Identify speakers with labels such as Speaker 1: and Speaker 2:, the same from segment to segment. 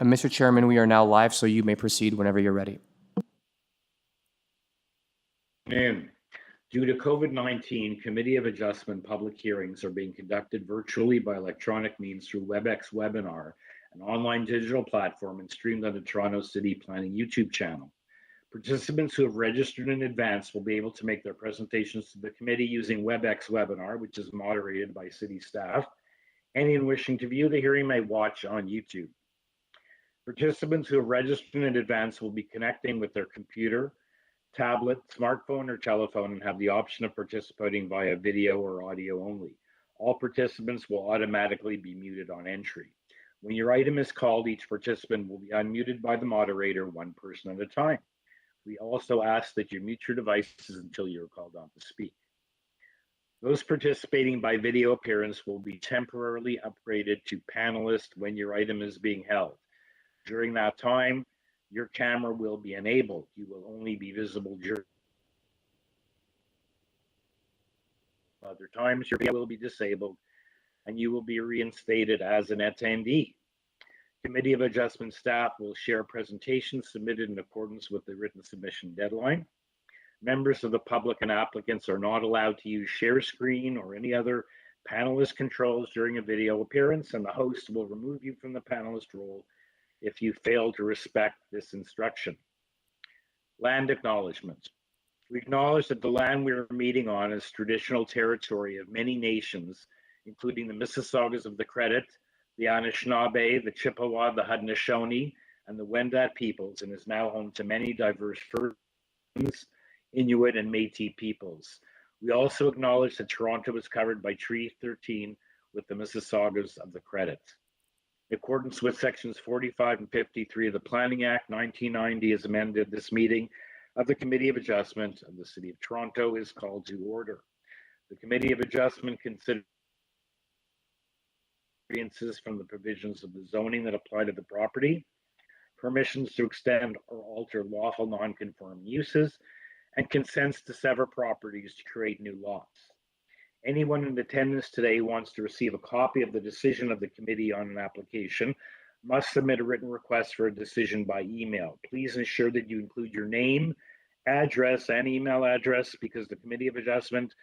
Speaker 1: Mr. Chairman, we are now live, so you may proceed whenever you're ready.
Speaker 2: Due to COVID-19, Committee of Adjustment public hearings are being conducted virtually by electronic means through WebEx Webinar, an online digital platform, and streamed on the Toronto City Planning YouTube channel. Participants who have registered in advance will be able to make their presentations to the committee using WebEx Webinar, which is moderated by city staff. Anyone wishing to view the hearing may watch on YouTube. Participants who have registered in advance will be connecting with their computer, tablet, smartphone, or telephone and have the option of participating via video or audio only. All participants will automatically be muted on entry. When your item is called, each participant will be unmuted by the moderator, one person at a time. We also ask that you mute your devices until you're called on to speak. Those participating by video appearance will be temporarily upgraded to panelist when your item is being held. During that time, your camera will be enabled. You will only be visible during other times. Your video will be disabled and you will be reinstated as an attendee. Committee of Adjustment staff will share presentations submitted in accordance with the written submission deadline. Members of the public and applicants are not allowed to use share screen or any other panelist controls during a video appearance, and the host will remove you from the panelist role if you fail to respect this instruction. Land acknowledgements. We acknowledge that the land we are meeting on is traditional territory of many nations, including the Mississaugas of the Credit, the Anishinaabe, the Chippewa, the Haudenosaunee, and the Wendat peoples, and is now home to many diverse First, Inuit, and Métis peoples. We also acknowledge that Toronto is covered by Treaty 13 with the Mississaugas of the Credit. In accordance with sections 45 and 53 of the Planning Act 1990 as amended, this meeting of the Committee of Adjustment of the City of Toronto is called to order. The Committee of Adjustment considers variances from the provisions of the zoning that apply to the property, permissions to extend or alter lawful non-conforming uses, and consents to sever properties to create new lots. Anyone in attendance today who wants to receive a copy of the decision of the committee on an application must submit a written request for a decision by email. Please ensure that you include your name, address, and email address, because the Committee of Adjustment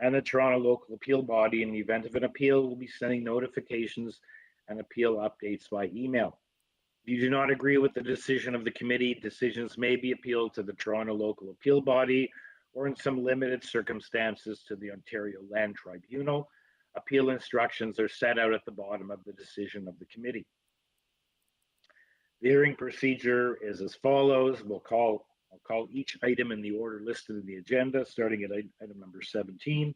Speaker 2: and the Toronto Local Appeal Body, in the event of an appeal, will be sending notifications and appeal updates by email. If you do not agree with the decision of the committee, decisions may be appealed to the Toronto Local Appeal Body, or in some limited circumstances to the Ontario Land Tribunal. Appeal instructions are set out at the bottom of the decision of the committee. The hearing procedure is as follows. I'll call each item in the order listed in the agenda, starting at item number 17.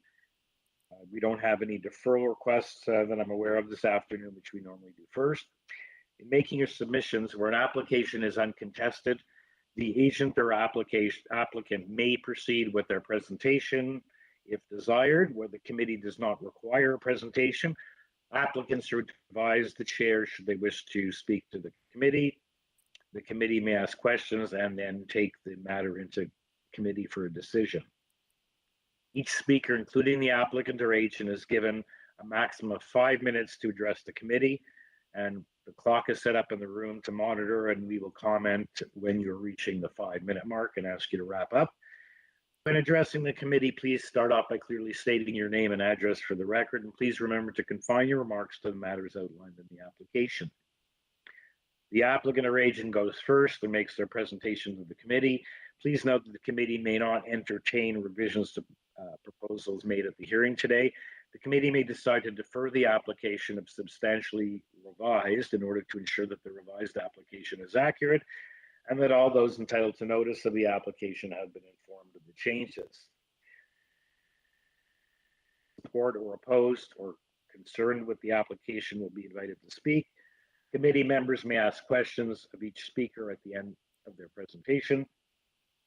Speaker 2: We don't have any deferral requests that I'm aware of this afternoon, which we normally do first. In making your submissions, where an application is uncontested, the agent or applicant may proceed with their presentation if desired. Where the committee does not require a presentation, applicants are to advise the chair should they wish to speak to the committee. The committee may ask questions and then take the matter into committee for a decision. Each speaker, including the applicant or agent, is given a maximum of 5 minutes to address the committee, and the clock is set up in the room to monitor, and we will comment when you're reaching the 5-minute mark and ask you to wrap up. When addressing the committee, please start off by clearly stating your name and address for the record, and please remember to confine your remarks to the matters outlined in the application. The applicant or agent goes first and makes their presentation to the committee. Please note that the committee may not entertain revisions to proposals made at the hearing today. The committee may decide to defer the application if substantially revised in order to ensure that the revised application is accurate and that all those entitled to notice of the application have been informed of the changes. Support or opposed or concerned with the application will be invited to speak. Committee members may ask questions of each speaker at the end of their presentation.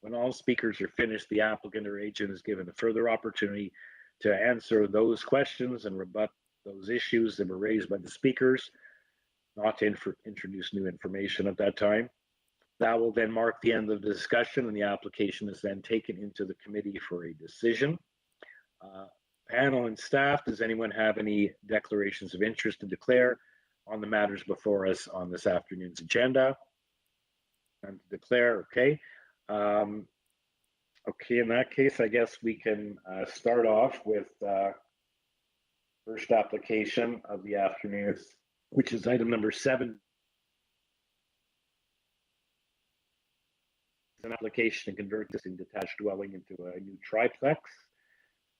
Speaker 2: When all speakers are finished, the applicant or agent is given a further opportunity to answer those questions and rebut those issues that were raised by the speakers, not to introduce new information at that time. That will then mark the end of the discussion, and the application is then taken into the committee for a decision. Panel and staff, does anyone have any declarations of interest to declare? on the matters before us on this afternoon's agenda? None to declare. Okay. Okay, in that case, I guess we can start off with first application of the afternoon, which is item number 7. It's an application to convert this detached dwelling into a new triplex.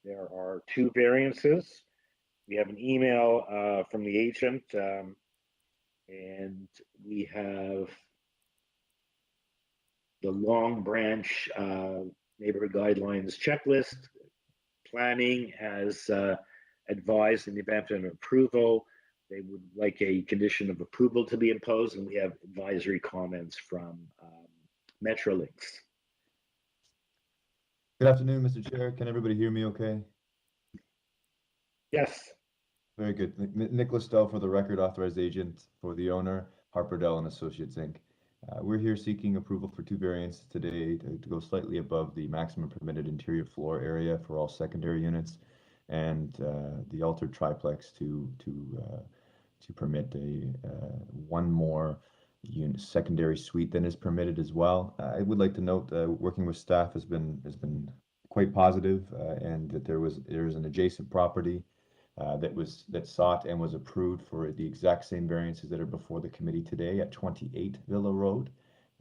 Speaker 2: There are 2 variances. We have an email from the agent, and we have the Long Branch neighborhood guidelines checklist. Planning has advised in the event of an approval, they would like a condition of approval to be imposed, and we have advisory comments from Metrolinx.
Speaker 3: Good afternoon, Mr. Chair. Can everybody hear me okay?
Speaker 2: Yes.
Speaker 3: Very good. Nicholas Dell for the record, authorized agent for the owner, Harper Dell and Associates, Inc. We're here seeking approval for 2 variants today to go slightly above the maximum permitted interior floor area for all secondary units, and the altered triplex to permit one more unit secondary suite than is permitted as well. I would like to note working with staff has been quite positive, and that there is an adjacent property that sought and was approved for the exact same variances that are before the committee today at 28 Villa Road.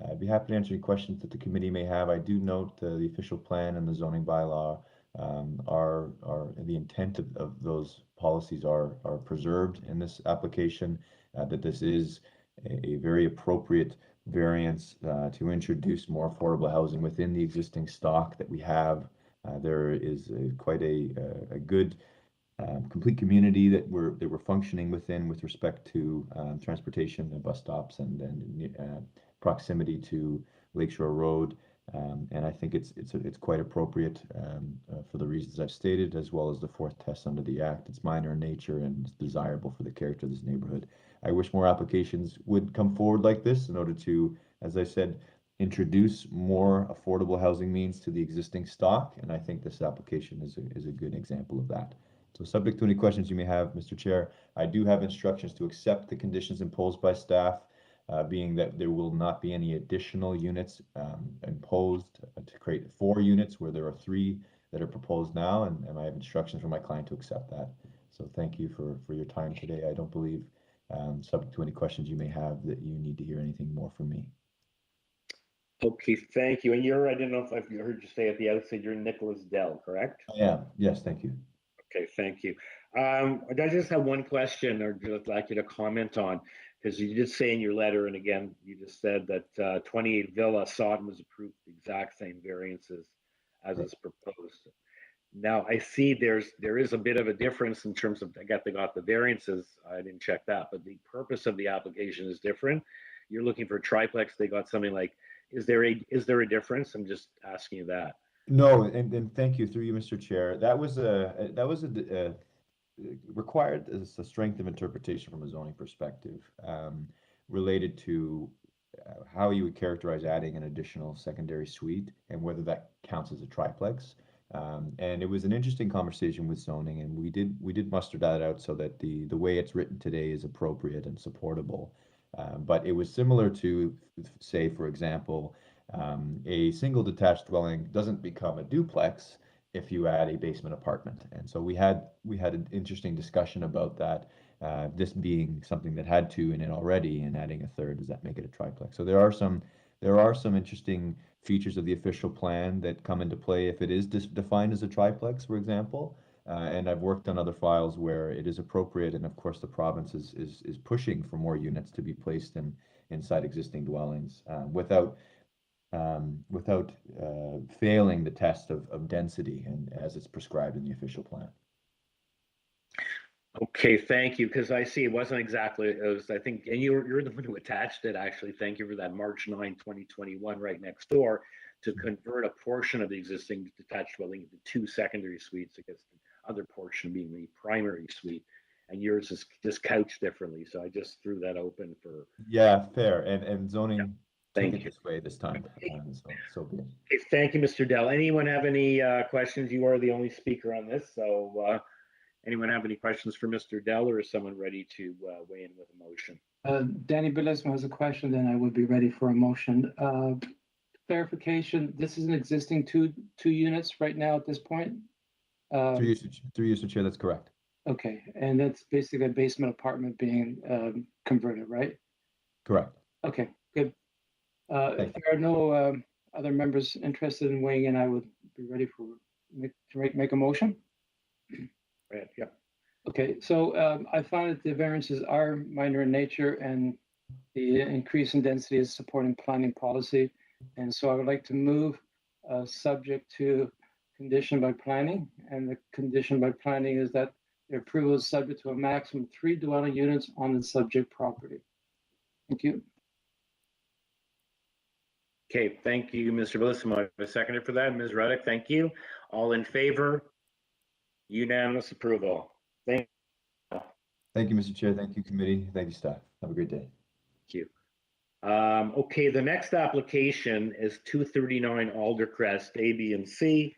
Speaker 3: I'd be happy to answer any questions that the committee may have. I do note the official plan and the zoning bylaw are the intent of those policies are preserved in this application, that this is a very appropriate variance to introduce more affordable housing within the existing stock that we have. There is quite a good complete community that we're functioning within with respect to transportation and bus stops and proximity to Lakeshore Road. And I think it's quite appropriate for the reasons I've stated, as well as the 4th test under the Act. It's minor in nature and it's desirable for the character of this neighborhood. I wish more applications would come forward like this in order to, as I said, introduce more affordable housing means to the existing stock. And I think this application is a good example of that. So subject to any questions you may have, Mr. Chair, I do have instructions to accept the conditions imposed by staff, being that there will not be any additional units imposed to create 4 units where there are 3 that are proposed now, and I have instructions from my client to accept that. So thank you for your time today. I don't believe, subject to any questions you may have, that you need to hear anything more from me.
Speaker 2: Okay, thank you. And I didn't know if I heard you say at the outset, you're Nicholas Dell, correct?
Speaker 3: I am. Yes, thank you.
Speaker 2: Okay, thank you. I just have one question or I'd like you to comment on, because you did say in your letter, and again, you just said that 28 Villa sought and was approved the exact same variances as is proposed. Now, I see there is a bit of a difference in terms of, they got the variances, I didn't check that, but the purpose of the application is different. You're looking for a triplex, they got something like, is there a difference? I'm just asking you that.
Speaker 3: No, and thank you, through you, Mr. Chair. That was required as a strength of interpretation from a zoning perspective, related to how you would characterize adding an additional secondary suite and whether that counts as a triplex. And it was an interesting conversation with zoning, and we did muster that out so that the way it's written today is appropriate and supportable. But it was similar to, say, for example, a single detached dwelling doesn't become a duplex if you add a basement apartment. And so we had an interesting discussion about that, this being something that had 2 in it already, and adding a 3rd, does that make it a triplex? So there are some interesting features of the official plan that come into play if it is defined as a triplex, for example. And I've worked on other files where it is appropriate, and of course the province is pushing for more units to be placed inside existing dwellings, without failing the test of density and as it's prescribed in the official plan.
Speaker 2: Okay, thank you, because I see it wasn't exactly, it was, I think, and you're the one who attached it, actually. Thank you for that. March 9, 2021, right next door, to convert a portion of the existing detached dwelling into 2 secondary suites, I guess the other portion being the primary suite, and yours is just couched differently. So I just threw that open for.
Speaker 3: Yeah, fair. And zoning.
Speaker 2: Yeah.
Speaker 3: Took
Speaker 2: Thank
Speaker 3: it
Speaker 2: you.
Speaker 3: this way this time, so be it.
Speaker 2: Okay, thank you, Mr. Dell. Anyone have any questions? You are the only speaker on this, so Anyone have any questions for Mr. Dell, or is someone ready to weigh in with a motion?
Speaker 4: Danny Belesmo has a question, then I would be ready for a motion. Clarification, this is an existing two units right now at this point?
Speaker 3: Through you, Mr. Chair, that's correct.
Speaker 4: Okay, and that's basically a basement apartment being converted, right?
Speaker 3: Correct.
Speaker 4: Okay, good. If
Speaker 3: Thank
Speaker 4: there are no other members interested in weighing in, I would be ready to make a motion.
Speaker 2: Right, yeah.
Speaker 4: Okay, so I find that the variances are minor in nature and the increase in density is supporting planning policy. And so I would like to move subject to condition by planning. And the condition by planning is that the approval is subject to a maximum of 3 dwelling units on the subject property. Thank you.
Speaker 2: Okay, thank you, Mr. Bellissimo. I have a seconder for that. Ms. Reddick, thank you. All in favor? Unanimous approval. Thank
Speaker 3: Thank you, Mr. Chair. Thank you, committee. Thank you, staff. Have a great day.
Speaker 2: you. Okay, the next application is 239 Aldercrest, A, B, and C.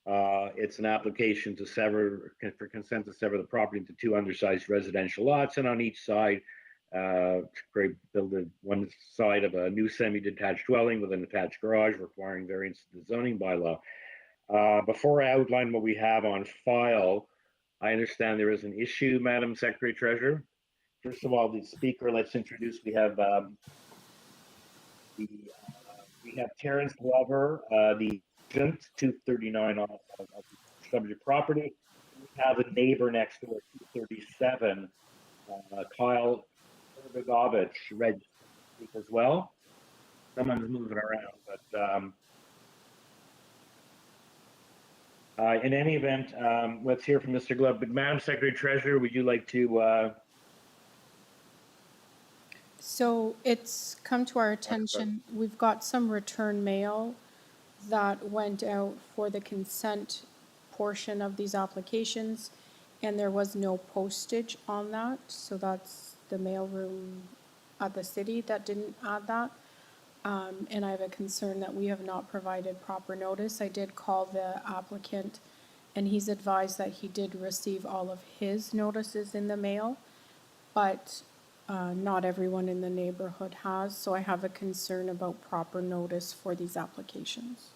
Speaker 2: It's an application to sever, for consent to sever the property into 2 undersized residential lots, and on each side, build one side of a new semi-detached dwelling with an attached garage requiring variance to the zoning bylaw. Before I outline what we have on file, I understand there is an issue, Madam Secretary Treasurer. First of all, the speaker, let's introduce, we have Terrence Glover, the agent, 239 of the subject property. We have a neighbor next door, 237, Kyle Etobicoke, registered as well. Someone's moving around, but in any event, let's hear from Mr. Glover. But Madam Secretary Treasurer, would you like to?
Speaker 5: So it's come to our attention, we've got some return mail that went out for the consent portion of these applications, and there was no postage on that. So that's the mailroom at the city that didn't add that. And I have a concern that we have not provided proper notice. I did call the applicant, and he's advised that he did receive all of his notices in the mail, but not everyone in the neighborhood has. So I have a concern about proper notice for these applications.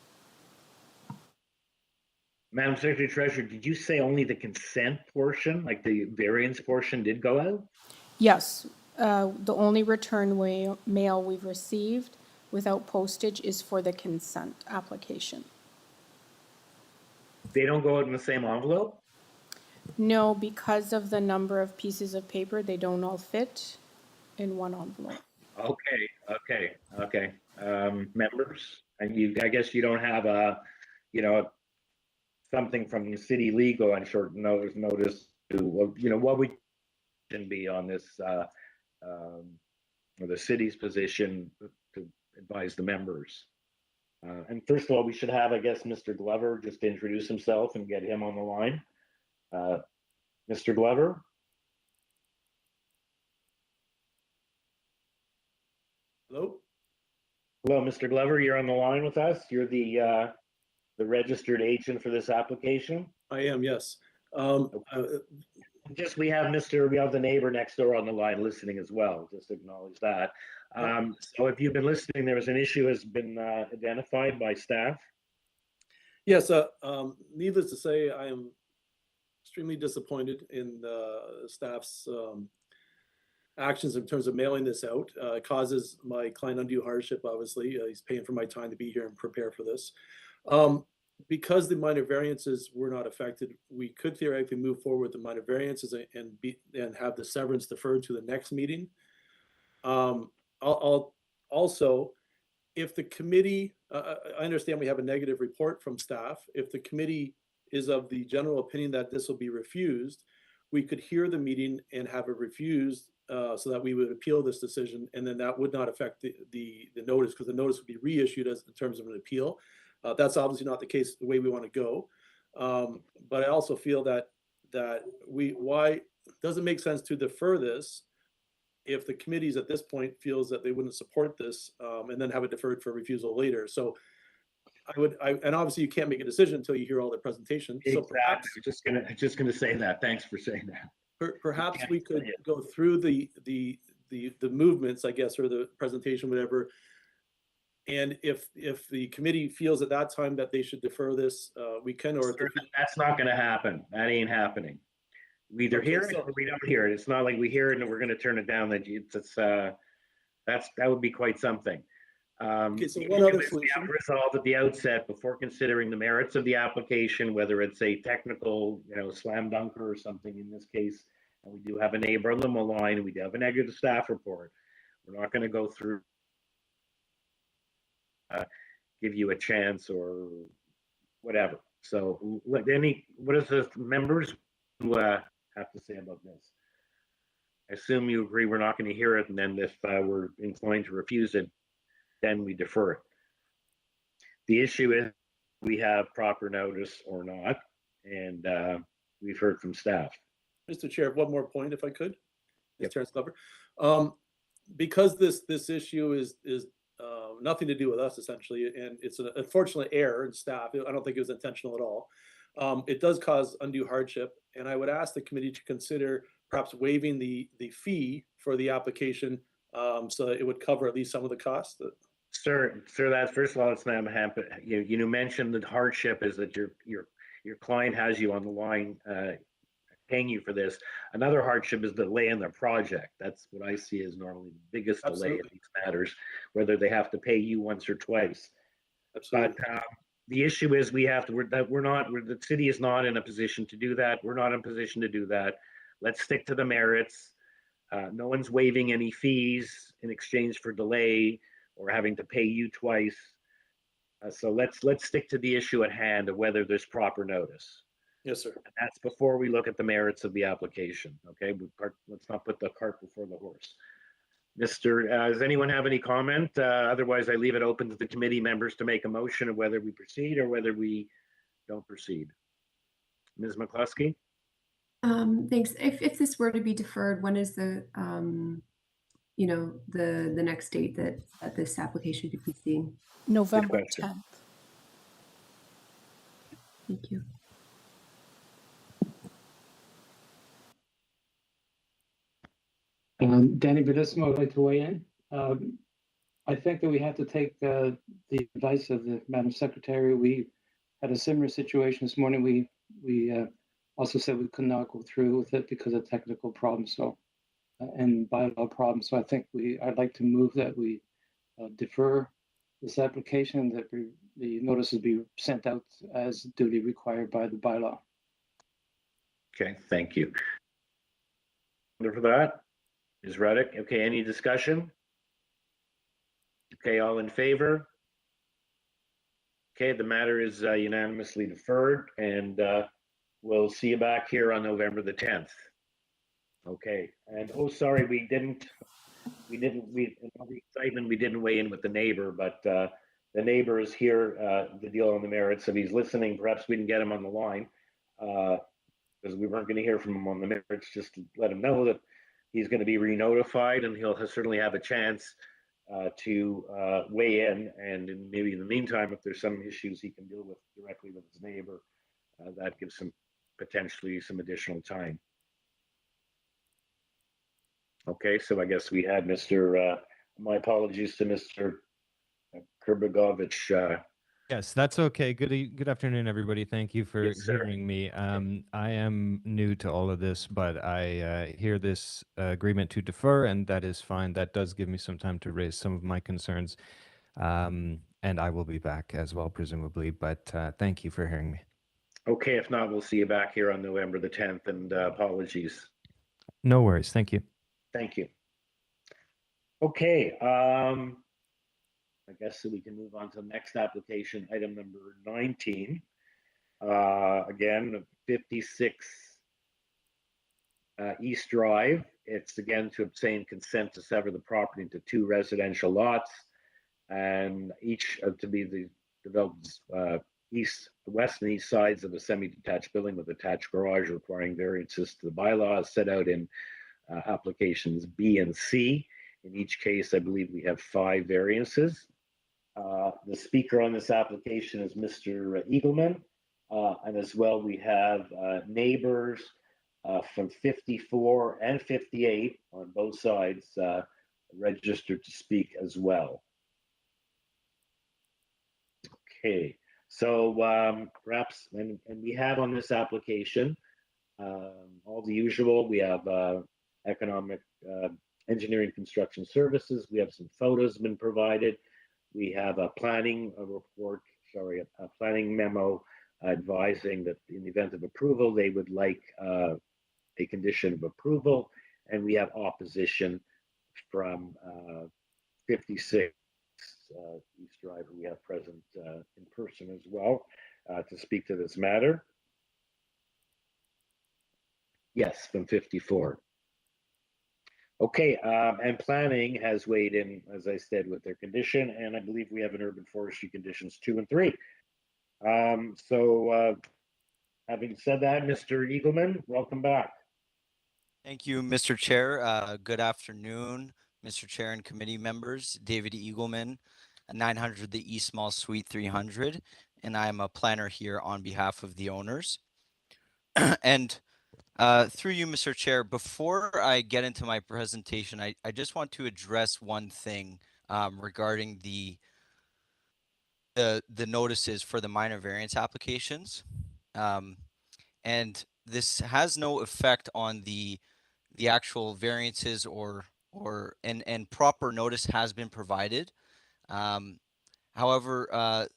Speaker 2: Madam Secretary Treasurer, did you say only the consent portion, like the variance portion, did go out?
Speaker 5: Yes, the only return mail we've received without postage is for the consent application.
Speaker 2: They don't go out in the same envelope?
Speaker 5: No, because of the number of pieces of paper, they don't all fit in one envelope.
Speaker 2: Okay. Members, and I guess you don't have a, something from the city legal on short notice to, what we can be on this, or the city's position to advise the members. And first of all, we should have, I guess, Mr. Glover just introduce himself and get him on the line. Mr. Glover?
Speaker 6: Hello?
Speaker 2: Hello, Mr. Glover, you're on the line with us. You're the registered agent for this application.
Speaker 6: I am, yes.
Speaker 2: Just we have the neighbor next door on the line listening as well. Just acknowledge that. So if you've been listening, there was an issue has been identified by staff.
Speaker 6: Yes, needless to say, I am extremely disappointed in staff's actions in terms of mailing this out. It causes my client undue hardship, obviously. He's paying for my time to be here and prepare for this. Because the minor variances were not affected, we could theoretically move forward with the minor variances and have the severance deferred to the next meeting. I'll also, if the committee, I understand we have a negative report from staff. If the committee is of the general opinion that this will be refused, we could hear the meeting and have it refused so that we would appeal this decision, and then that would not affect the notice, because the notice would be reissued as in terms of an appeal. That's obviously not the case, the way we want to go. But I also feel that why doesn't make sense to defer this if the committees at this point feels that they wouldn't support this, and then have it deferred for refusal later. So and obviously you can't make a decision until you hear all the presentations. So
Speaker 2: Exactly.
Speaker 6: perhaps,
Speaker 2: Just gonna say that. Thanks for saying that.
Speaker 6: perhaps
Speaker 2: can't
Speaker 6: we
Speaker 2: say
Speaker 6: could
Speaker 2: it.
Speaker 6: go through the movements, I guess, or the presentation, whatever. And if the committee feels at that time that they should defer this, we can, or
Speaker 2: Sir, that's not gonna happen. That ain't happening. We either
Speaker 6: Okay,
Speaker 2: hear it
Speaker 6: so-
Speaker 2: or we don't hear it. It's not like we hear it and we're gonna turn it down. That would be quite something.
Speaker 6: Okay, so
Speaker 2: the
Speaker 6: one
Speaker 2: issue
Speaker 6: other
Speaker 2: is we have
Speaker 6: solution.
Speaker 2: to resolve at the outset before considering the merits of the application, whether it's a technical, slam dunker or something in this case. And we do have a neighbor on the line, and we do have a negative staff report. We're not going to go through, give you a chance or whatever. So, what does the members have to say about this? I assume you agree we're not going to hear it, and then if we're inclined to refuse it, then we defer it. The issue is we have proper notice or not, and we've heard from staff.
Speaker 6: Mr. Chair, one more point, if I could.
Speaker 2: Yep.
Speaker 6: Terrence Glover. Because this issue is nothing to do with us essentially, and it's an unfortunate error in staff. I don't think it was intentional at all. It does cause undue hardship, and I would ask the committee to consider perhaps waiving the fee for the application, so that it would cover at least some of the costs.
Speaker 2: Sir, that's first of all, it's not happen. You mentioned the hardship is that your client has you on the line, paying you for this. Another hardship is delay in the project. That's what I see as normally the biggest delay in these matters, whether they have to pay you once or twice.
Speaker 6: Absolutely.
Speaker 2: But the issue is the city is not in a position to do that. We're not in a position to do that. Let's stick to the merits. No one's waiving any fees in exchange for delay or having to pay you twice. So let's stick to the issue at hand of whether there's proper notice.
Speaker 6: Yes, sir.
Speaker 2: And that's before we look at the merits of the application. Okay, let's not put the cart before the horse. Does anyone have any comment? Otherwise, I leave it open to the committee members to make a motion of whether we proceed or whether we don't proceed. Ms. McCluskey?
Speaker 7: Thanks. If this were to be deferred, when is the the next date that this application could be seen?
Speaker 5: November
Speaker 2: question.
Speaker 5: 10th.
Speaker 7: Thank you.
Speaker 4: Danny Bedismo would like to weigh in. I think that we have to take the advice of the Madam Secretary. We had a similar situation this morning. We also said we could not go through with it because of technical problems, and bylaw problems. So I think I'd like to move that we defer this application, that the notices be sent out as duly required by the bylaw.
Speaker 2: Okay, thank you. For that, Ms. Reddick. Okay, any discussion? Okay, all in favor? Okay, the matter is unanimously deferred, and we'll see you back here on November the 10th. Okay, and sorry, we in all the excitement, we didn't weigh in with the neighbor, but the neighbor is here to deal on the merits. If he's listening, perhaps we can get him on the line, because we weren't going to hear from him on the merits. Just to let him know that he's going to be re-notified, and he'll certainly have a chance to weigh in. And maybe in the meantime, if there's some issues he can deal with directly with his neighbor, that gives him potentially some additional time. Okay, so I guess we had my apologies to Mr. Kurbagovich.
Speaker 8: Yes, that's okay. Good afternoon, everybody. Thank you for
Speaker 2: Yes, sir.
Speaker 8: hearing me. I am new to all of this, but I hear this agreement to defer, and that is fine. That does give me some time to raise some of my concerns, and I will be back as well, presumably. But thank you for hearing me.
Speaker 2: Okay, if not, we'll see you back here on November the 10th, and apologies.
Speaker 8: No worries. Thank you.
Speaker 2: Thank you. Okay, I guess so we can move on to the next application, item number 19. Again, 56 East Drive. It's again to obtain consent to sever the property into 2 residential lots, and each to be developed west and east sides of a semi-detached building with attached garage, requiring variances to the bylaws set out in applications B and C. In each case, I believe we have 5 variances. The speaker on this application is Mr. Eagleman. And as well, we have neighbors from 54 and 58 on both sides registered to speak as well. Okay, so perhaps, and we have on this application all the usual. We have economic engineering construction services. We have some photos been provided. We have a planning report, sorry, a planning memo advising that in the event of approval, they would like a condition of approval. And we have opposition from 56 East Drive, we have present in person as well to speak to this matter. Yes, from 54. Okay, and planning has weighed in, as I said, with their condition, and I believe we have an urban forestry conditions 2 and 3. Having said that, Mr. Eagleman, welcome back.
Speaker 9: Thank you, Mr. Chair. Good afternoon, Mr. Chair and committee members. David Eagleman, 900 the East Mall Suite 300, and I am a planner here on behalf of the owners. And through you, Mr. Chair, before I get into my presentation, I just want to address one thing regarding the notices for the minor variance applications. And this has no effect on the actual variances and proper notice has been provided. However,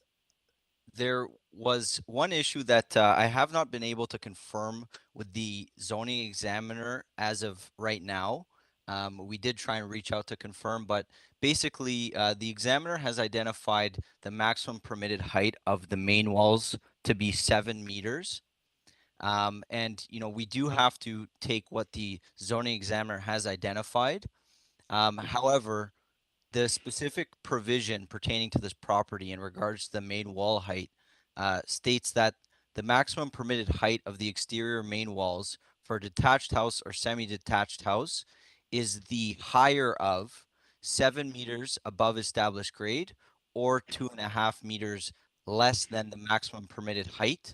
Speaker 9: there was one issue that I have not been able to confirm with the zoning examiner as of right now. We did try and reach out to confirm, but basically the examiner has identified the maximum permitted height of the main walls to be 7 meters. And, you know, we do have to take what the zoning examiner has identified. However, the specific provision pertaining to this property in regards to the main wall height states that the maximum permitted height of the exterior main walls for a detached house or semi-detached house is the higher of 7 meters above established grade or 2.5 meters less than the maximum permitted height.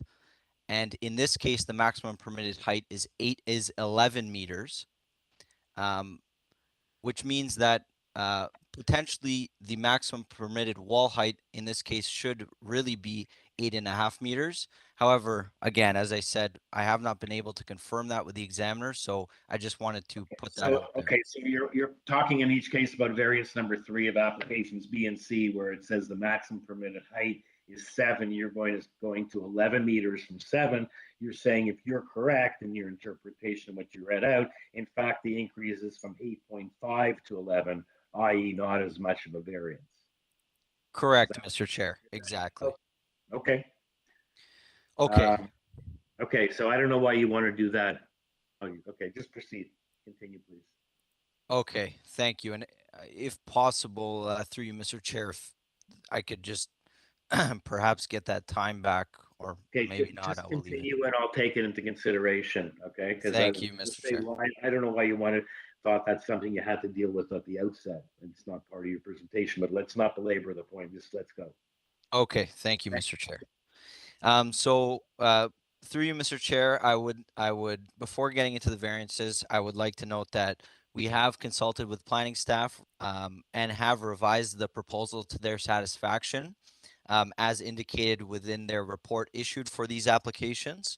Speaker 9: And in this case, the maximum permitted height is 11 meters, which means that potentially the maximum permitted wall height in this case should really be 8.5 meters. However, again, as I said, I have not been able to confirm that with the examiner, so I just wanted to put that out there.
Speaker 2: Okay, so you're talking in each case about variance number 3 of applications B and C, where it says the maximum permitted height is 7. You're going to 11 meters from 7. You're saying if you're correct in your interpretation of what you read out, in fact, the increase is from 8.5 to 11, i.e. not as much of a variance.
Speaker 9: Correct, Mr. Chair. Exactly.
Speaker 2: Okay.
Speaker 9: Okay.
Speaker 2: Okay, so I don't know why you want to do that. Okay, just proceed. Continue, please.
Speaker 9: Okay, thank you. And if possible, through you, Mr. Chair, if I could just perhaps get that time back, or maybe not.
Speaker 2: Just
Speaker 9: I will leave it.
Speaker 2: continue and I'll take it into consideration, okay?
Speaker 9: Thank you, Mr. Chair.
Speaker 2: I don't know why you thought that's something you had to deal with at the outset. It's not part of your presentation, but let's not belabor the point. Just let's go.
Speaker 9: Okay, thank you, Mr. Chair. Through you, Mr. Chair, I would, before getting into the variances, I would like to note that we have consulted with planning staff and have revised the proposal to their satisfaction, as indicated within their report issued for these applications.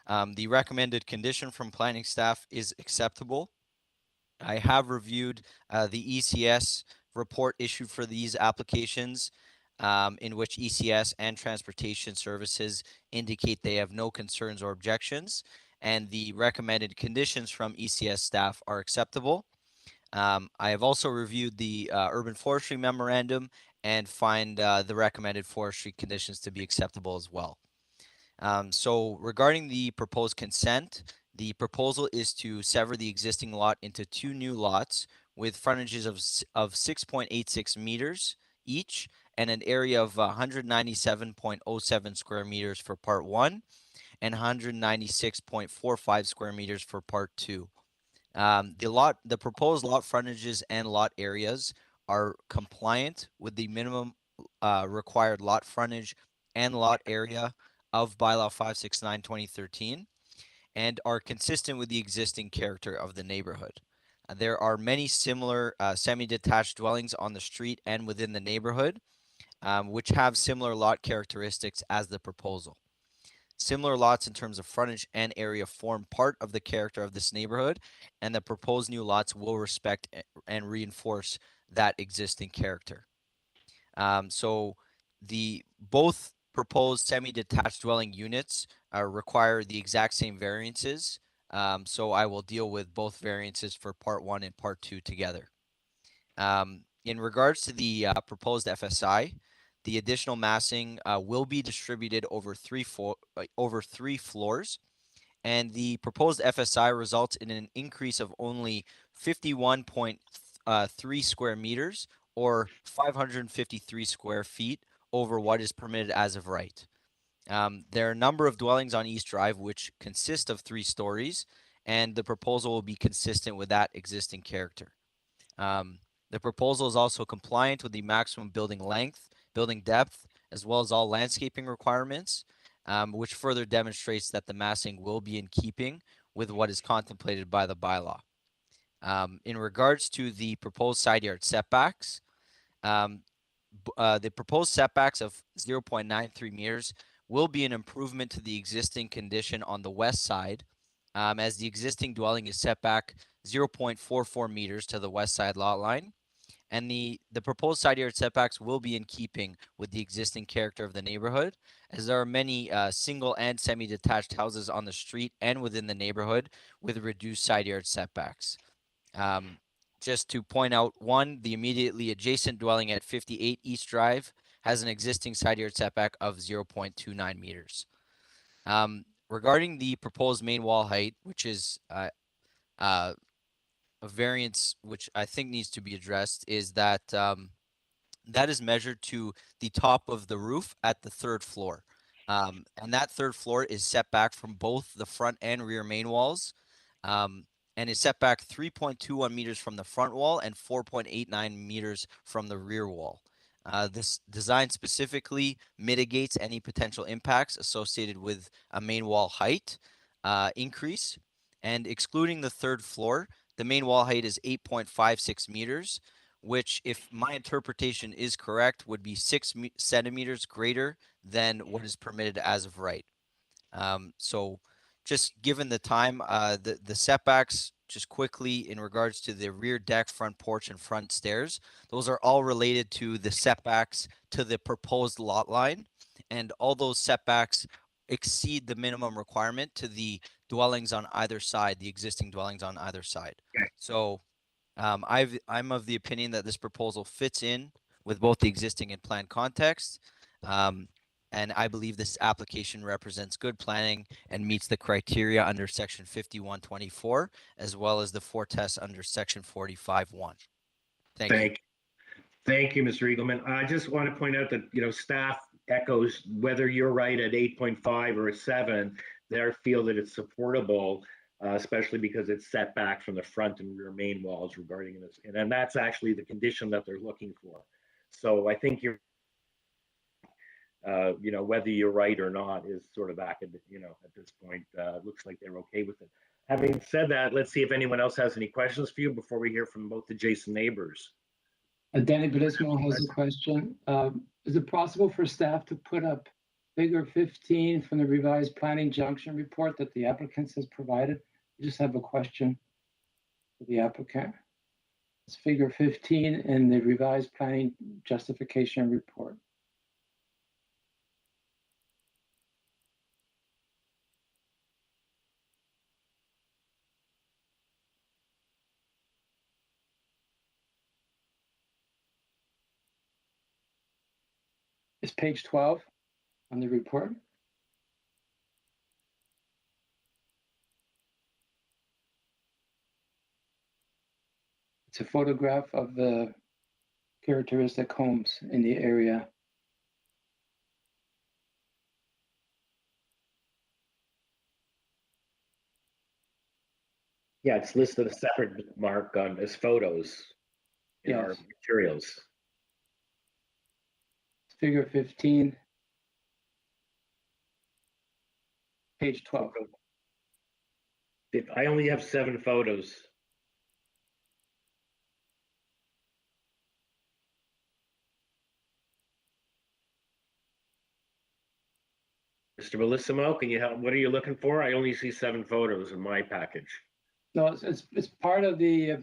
Speaker 9: The recommended condition from planning staff is acceptable. I have reviewed the ECS report issued for these applications, in which ECS and Transportation Services indicate they have no concerns or objections, and the recommended conditions from ECS staff are acceptable. I have also reviewed the Urban Forestry Memorandum and find the recommended forestry conditions to be acceptable as well. So regarding the proposed consent, the proposal is to sever the existing lot into 2 new lots with frontages of 6.86 meters each and an area of 197.07 square meters for part 1 and 196.45 square meters for part 2. The proposed lot frontages and lot areas are compliant with the minimum required lot frontage and lot area of bylaw 569/2013 and are consistent with the existing character of the neighborhood. There are many similar semi-detached dwellings on the street and within the neighborhood, which have similar lot characteristics as the proposal. Similar lots in terms of frontage and area form part of the character of this neighborhood, and the proposed new lots will respect and reinforce that existing character. So the both proposed semi-detached dwelling units require the exact same variances. So I will deal with both variances for part 1 and part 2 together. In regards to the proposed FSI, the additional massing will be distributed over three floors, and the proposed FSI results in an increase of only 51.3 square meters or 553 square feet over what is permitted as of right. There are a number of dwellings on East Drive which consist of 3 stories, and the proposal will be consistent with that existing character. The proposal is also compliant with the maximum building length, building depth, as well as all landscaping requirements, which further demonstrates that the massing will be in keeping with what is contemplated by the bylaw. In regards to the proposed side yard setbacks, the proposed setbacks of 0.93 meters will be an improvement to the existing condition on the west side, as the existing dwelling is set back 0.44 meters to the west side lot line. And the proposed side yard setbacks will be in keeping with the existing character of the neighborhood, as there are many single and semi-detached houses on the street and within the neighborhood with reduced side yard setbacks. Just to point out, one, the immediately adjacent dwelling at 58 East Drive has an existing side yard setback of 0.29 meters. Regarding the proposed main wall height, which is a variance which I think needs to be addressed, is that that is measured to the top of the roof at the 3rd floor. And that 3rd floor is set back from both the front and rear main walls, and is set back 3.21 meters from the front wall and 4.89 meters from the rear wall. This design specifically mitigates any potential impacts associated with a main wall height increase, and excluding the 3rd floor, the main wall height is 8.56 meters, which, if my interpretation is correct, would be 6 centimeters greater than what is permitted as of right. So just given the time, the setbacks, just quickly in regards to the rear deck, front porch, and front stairs, those are all related to the setbacks to the proposed lot line, and all those setbacks exceed the minimum requirement to the dwellings on either side, the existing dwellings on either side.
Speaker 2: Okay.
Speaker 9: So I'm of the opinion that this proposal fits in with both the existing and planned context. And I believe this application represents good planning and meets the criteria under section 5124, as well as the 4 tests under section 45.1. Thank you.
Speaker 2: Thank you, Mr. Eagleman. I just want to point out that, staff echoes, whether you're right at 8.5 or a 7, they feel that it's supportable, especially because it's set back from the front and rear main walls regarding this. And that's actually the condition that they're looking for. So I think you're, whether you're right or not is sort of academic, at this point. Looks like they're okay with it. Having said that, let's see if anyone else has any questions for you before we hear from both adjacent neighbors.
Speaker 4: Danny Bedismo has a question. Is it possible for staff to put up figure 15 from the revised planning junction report that the applicant has provided? I just have a question for the applicant. It's figure 15 in the revised planning justification report. It's page 12 on the report. It's a photograph of the characteristic homes in the area.
Speaker 2: Yeah, it's listed a separate mark on as photos in our materials.
Speaker 4: figure 15, page 12.
Speaker 2: I only have 7 photos. Mr. Bellissimo, can you help? What are you looking for? I only see 7 photos in my package.
Speaker 4: No, it's part of the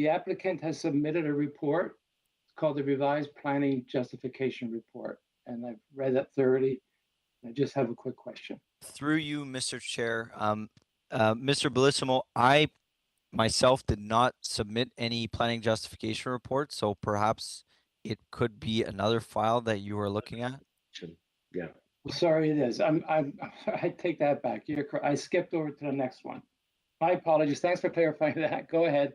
Speaker 4: applicant has submitted a report. It's called the Revised Planning Justification Report. And I've read that thoroughly. I just have a quick question.
Speaker 9: Through you, Mr. Chair, Mr. Bellissimo, I myself did not submit any planning justification report, so perhaps it could be another file that you are looking at.
Speaker 2: Yeah.
Speaker 4: Well, sorry, it is. I take that back. You're correct. I skipped over to the next one. My apologies. Thanks for clarifying that. Go ahead.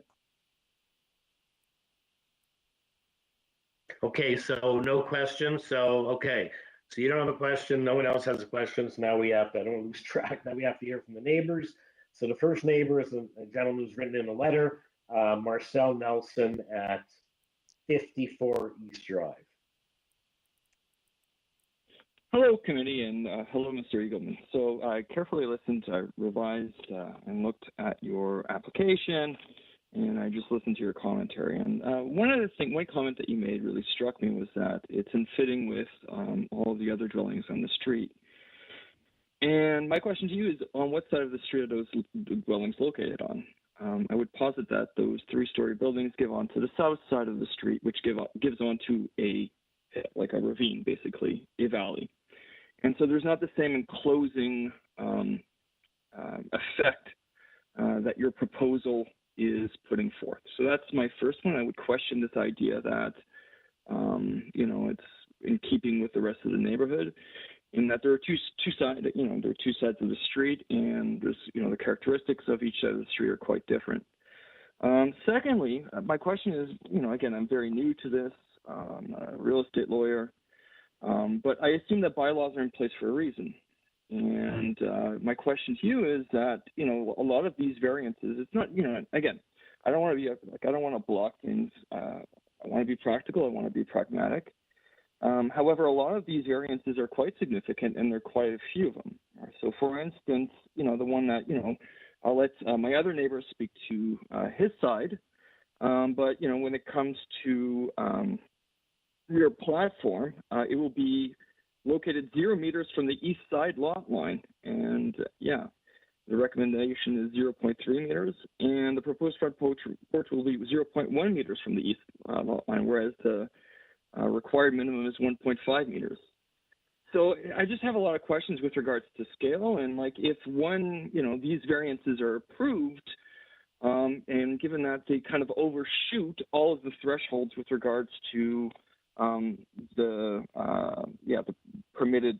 Speaker 2: Okay, so no questions. So, okay. So you don't have a question. No one else has a question. So now we have to, I don't want to lose track. Now we have to hear from the neighbors. So the first neighbor is a gentleman who's written in a letter, Marcel Nelson at 54 East Drive.
Speaker 10: Hello, committee, and hello, Mr. Eagleman. So I carefully listened, I revised and looked at your application, and I just listened to your commentary. And one comment that you made really struck me was that it's in fitting with all the other dwellings on the street. And my question to you is, on what side of the street are those dwellings located on? I would posit that those 3-story buildings give onto the south side of the street, which gives onto a ravine, basically, a valley. And so there's not the same enclosing effect that your proposal is putting forth. So that's my first one. I would question this idea that, it's in keeping with the rest of the neighborhood, in that there are two sides, there are 2 sides of the street, and there's, the characteristics of each side of the street are quite different. Secondly, my question is, again, I'm very new to this. I'm not a real estate lawyer. But I assume that bylaws are in place for a reason. And my question to you is that, a lot of these variances, it's not, again, I don't want to be I don't want to block things. I want to be practical. I want to be pragmatic. However, a lot of these variances are quite significant, and there are quite a few of them. So for instance, the one that, I'll let my other neighbor speak to his side. But, when it comes to rear platform, it will be located 0 meters from the east side lot line. And the recommendation is 0.3 meters, and the proposed front porch will be 0.1 meters from the east lot line, whereas the required minimum is 1.5 meters. So I just have a lot of questions with regards to scale, and if these variances are approved, and given that they kind of overshoot all of the thresholds with regards to the permitted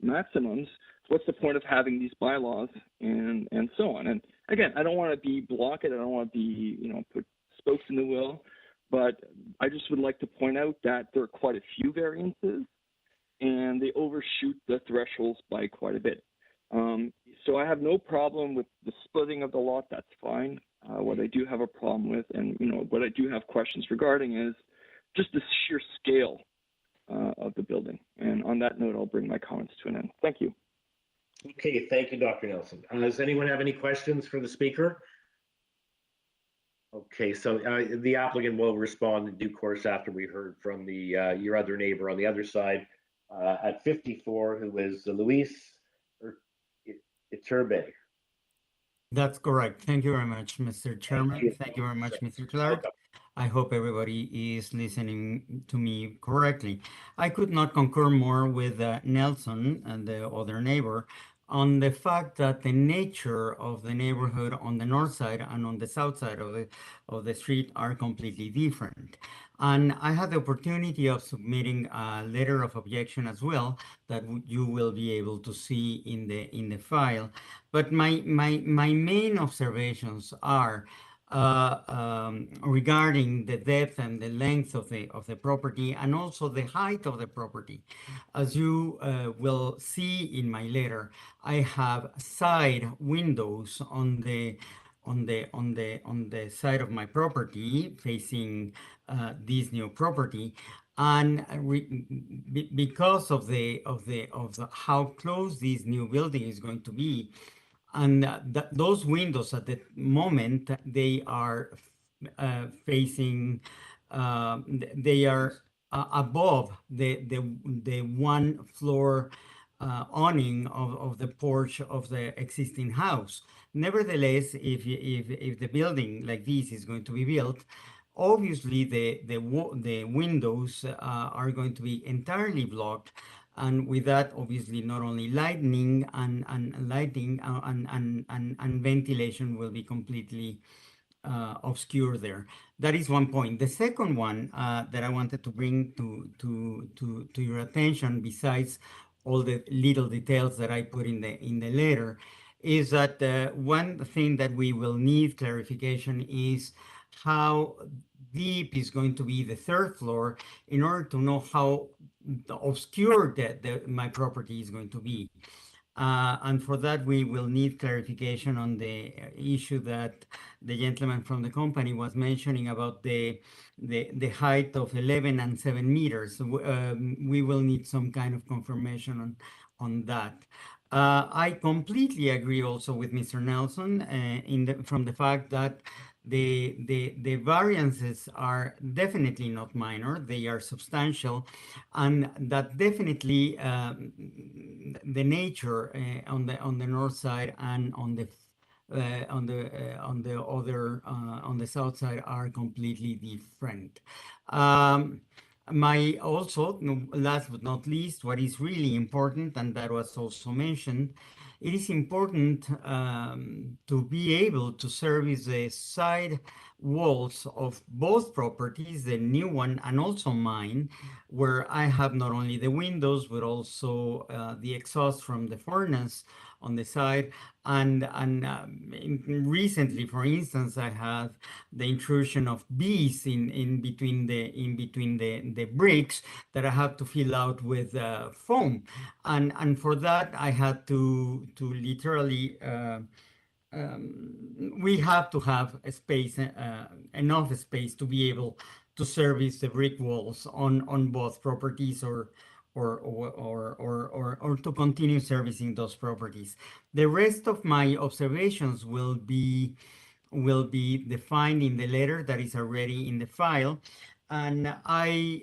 Speaker 10: maximums, what's the point of having these bylaws and so on? And again, I don't want to be blocked. I don't want to be, put spokes in the wheel, but I just would like to point out that there are quite a few variances, and they overshoot the thresholds by quite a bit. So I have no problem with the splitting of the lot. That's fine. What I do have a problem with, and what I do have questions regarding, is just the sheer scale of the building. And on that note, I'll bring my comments to an end. Thank you.
Speaker 2: Okay, thank you, Dr. Nelson. Does anyone have any questions for the speaker? Okay, so the applicant will respond in due course after we heard from the your other neighbor on the other side at 54, who is Luis Etobicoke.
Speaker 11: That's correct. Thank you very much, Mr. Chairman. Thank you very much, Mr. Clark.
Speaker 2: Welcome.
Speaker 11: I hope everybody is listening to me correctly. I could not concur more with Nelson and the other neighbor on the fact that the nature of the neighborhood on the north side and on the south side of the street are completely different. And I had the opportunity of submitting a letter of objection as well that you will be able to see in the file. But my main observations are regarding the depth and the length of the property, and also the height of the property. As you will see in my letter, I have side windows on on the side of my property facing this new property, and because of how close this new building is going to be, and those windows at the moment they are facing, they are above the one floor awning of the porch of the existing house. Nevertheless, if the building like this is going to be built, obviously the windows are going to be entirely blocked, and with that, obviously, not only lighting and lighting and ventilation will be completely obscure there. That is one point. The second one that I wanted to bring to your attention, besides all the little details that I put in the letter, is that one thing that we will need clarification is how deep is going to be the third floor in order to know how obscure my property is going to be. And for that, we will need clarification on the issue that the gentleman from the company was mentioning about the height of 11 and 7 meters. We will need some kind of confirmation on that. I completely agree also with Mr. Nelson from the fact that the variances are definitely not minor, they are substantial, and that definitely the nature on the north side and on the south side are completely different. Also, last but not least, what is really important, and that was also mentioned, it is important to be able to service the side walls of both properties, the new one and also mine, where I have not only the windows but also the exhaust from the furnace on the side. And recently, for instance, I had the intrusion of bees in between the bricks that I have to fill out with foam, and for that I had to literally we have to have a space, enough space to be able to service the brick walls on both properties, or to continue servicing those properties. The rest of my observations will be defined in the letter that is already in the file. And I,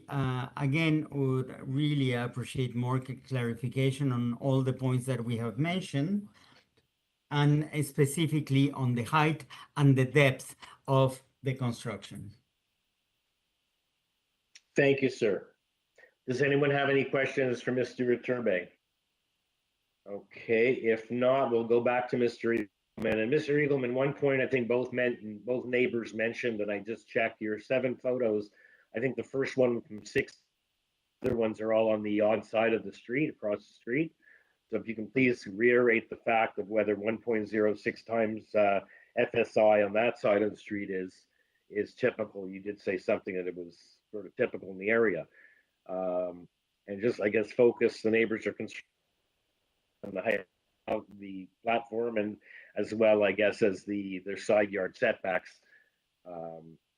Speaker 11: again, would really appreciate more clarification on all the points that we have mentioned, and specifically on the height and the depth of the construction.
Speaker 2: Thank you, sir. Does anyone have any questions for Mr. Iturbe? Okay, if not, we'll go back to Mr. Eagleman. And Mr. Eagleman, one point I think both neighbors mentioned, and I just checked your 7 photos. I think the first one from 6, other ones are all on the odd side of the street, across the street. So if you can please reiterate the fact of whether 1.06 times FSI on that side of the street is typical. You did say something that it was sort of typical in the area. And just, I guess, focus, the neighbors are concerned on the height of the platform, and as well, I guess, as their side yard setbacks.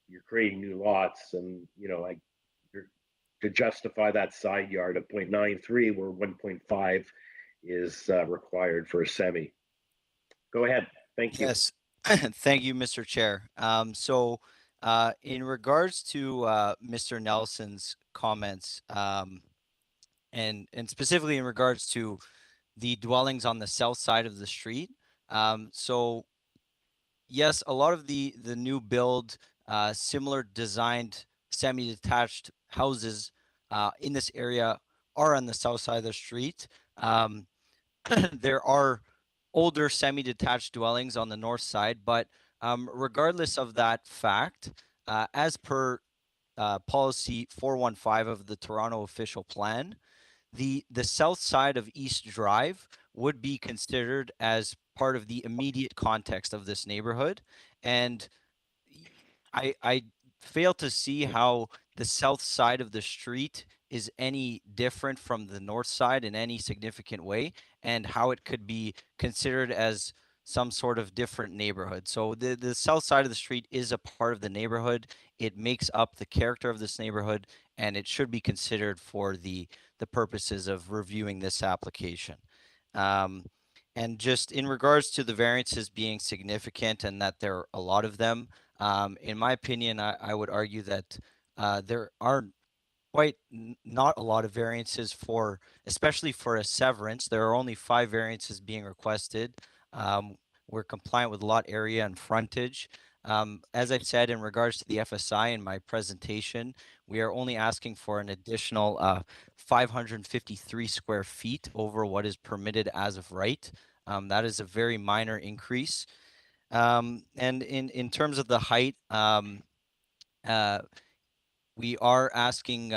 Speaker 2: You're creating new lots, and like to justify that side yard of 0.93 where 1.5 is required for a semi. Go ahead. Thank you.
Speaker 9: Yes. Thank you, Mr. Chair. So in regards to Mr. Nelson's comments, and specifically in regards to the dwellings on the south side of the street, so yes, a lot of the new build, similar designed semi-detached houses in this area are on the south side of the street. There are older semi-detached dwellings on the north side, but regardless of that fact, as per policy 415 of the Toronto official plan, the south side of East Drive would be considered as part of the immediate context of this neighborhood. And I fail to see how the south side of the street is any different from the north side in any significant way, and how it could be considered as some sort of different neighborhood. So the south side of the street is a part of the neighborhood. It makes up the character of this neighborhood, and it should be considered for the purposes of reviewing this application. And just in regards to the variances being significant and that there are a lot of them, in my opinion, I would argue that there are not a lot of variances for, especially for a severance. There are only 5 variances being requested. We're compliant with lot area and frontage. As I said, in regards to the FSI in my presentation, we are only asking for an additional 553 square feet over what is permitted as of right. That is a very minor increase. And in terms of the height, we are asking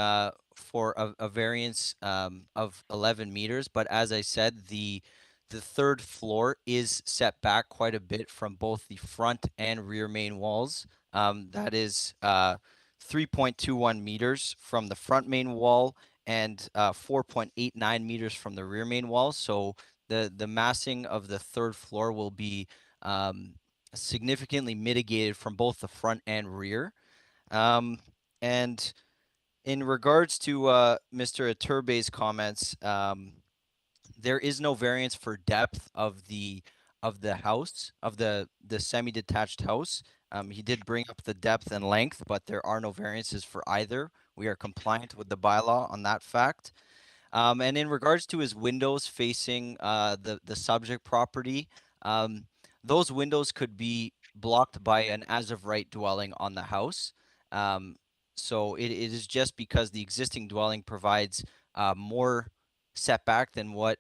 Speaker 9: for a variance of 11 meters, but as I said, the third floor is set back quite a bit from both the front and rear main walls. That is 3.21 meters from the front main wall and 4.89 meters from the rear main wall. So the massing of the third floor will be significantly mitigated from both the front and rear. And in regards to Mr. Iturbe's comments, there is no variance for depth of the house, of the semi-detached house. He did bring up the depth and length, but there are no variances for either. We are compliant with the bylaw on that fact. And in regards to his windows facing the subject property, those windows could be blocked by an as-of-right dwelling on the house. So it is just because the existing dwelling provides more setback than what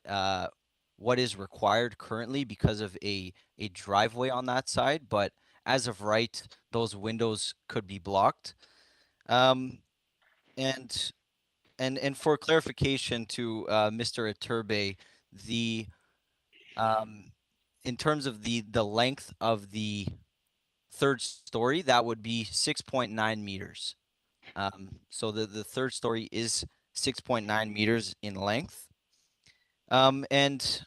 Speaker 9: is required currently because of a driveway on that side. But as of right, those windows could be blocked. And for clarification to Mr. Iturbe, the in terms of the length of the third story, that would be 6.9 meters. So the third story is 6.9 meters in length. And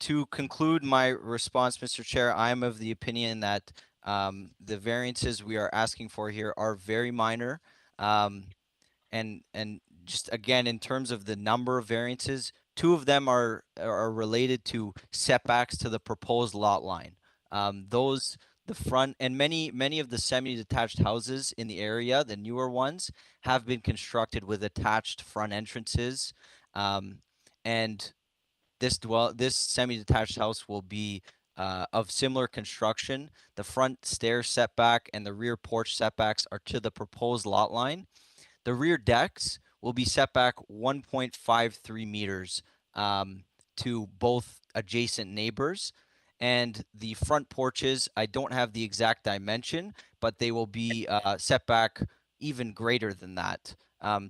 Speaker 9: to conclude my response, Mr. Chair, I am of the opinion that the variances we are asking for here are very minor. And just again, in terms of the number of variances, 2 of them are related to setbacks to the proposed lot line. The front and many of the semi-detached houses in the area, the newer ones, have been constructed with attached front entrances, and this semi-detached house will be of similar construction. The front stair setback and the rear porch setbacks are to the proposed lot line. The rear decks will be set back 1.53 meters to both adjacent neighbors. And the front porches, I don't have the exact dimension, but they will be set back even greater than that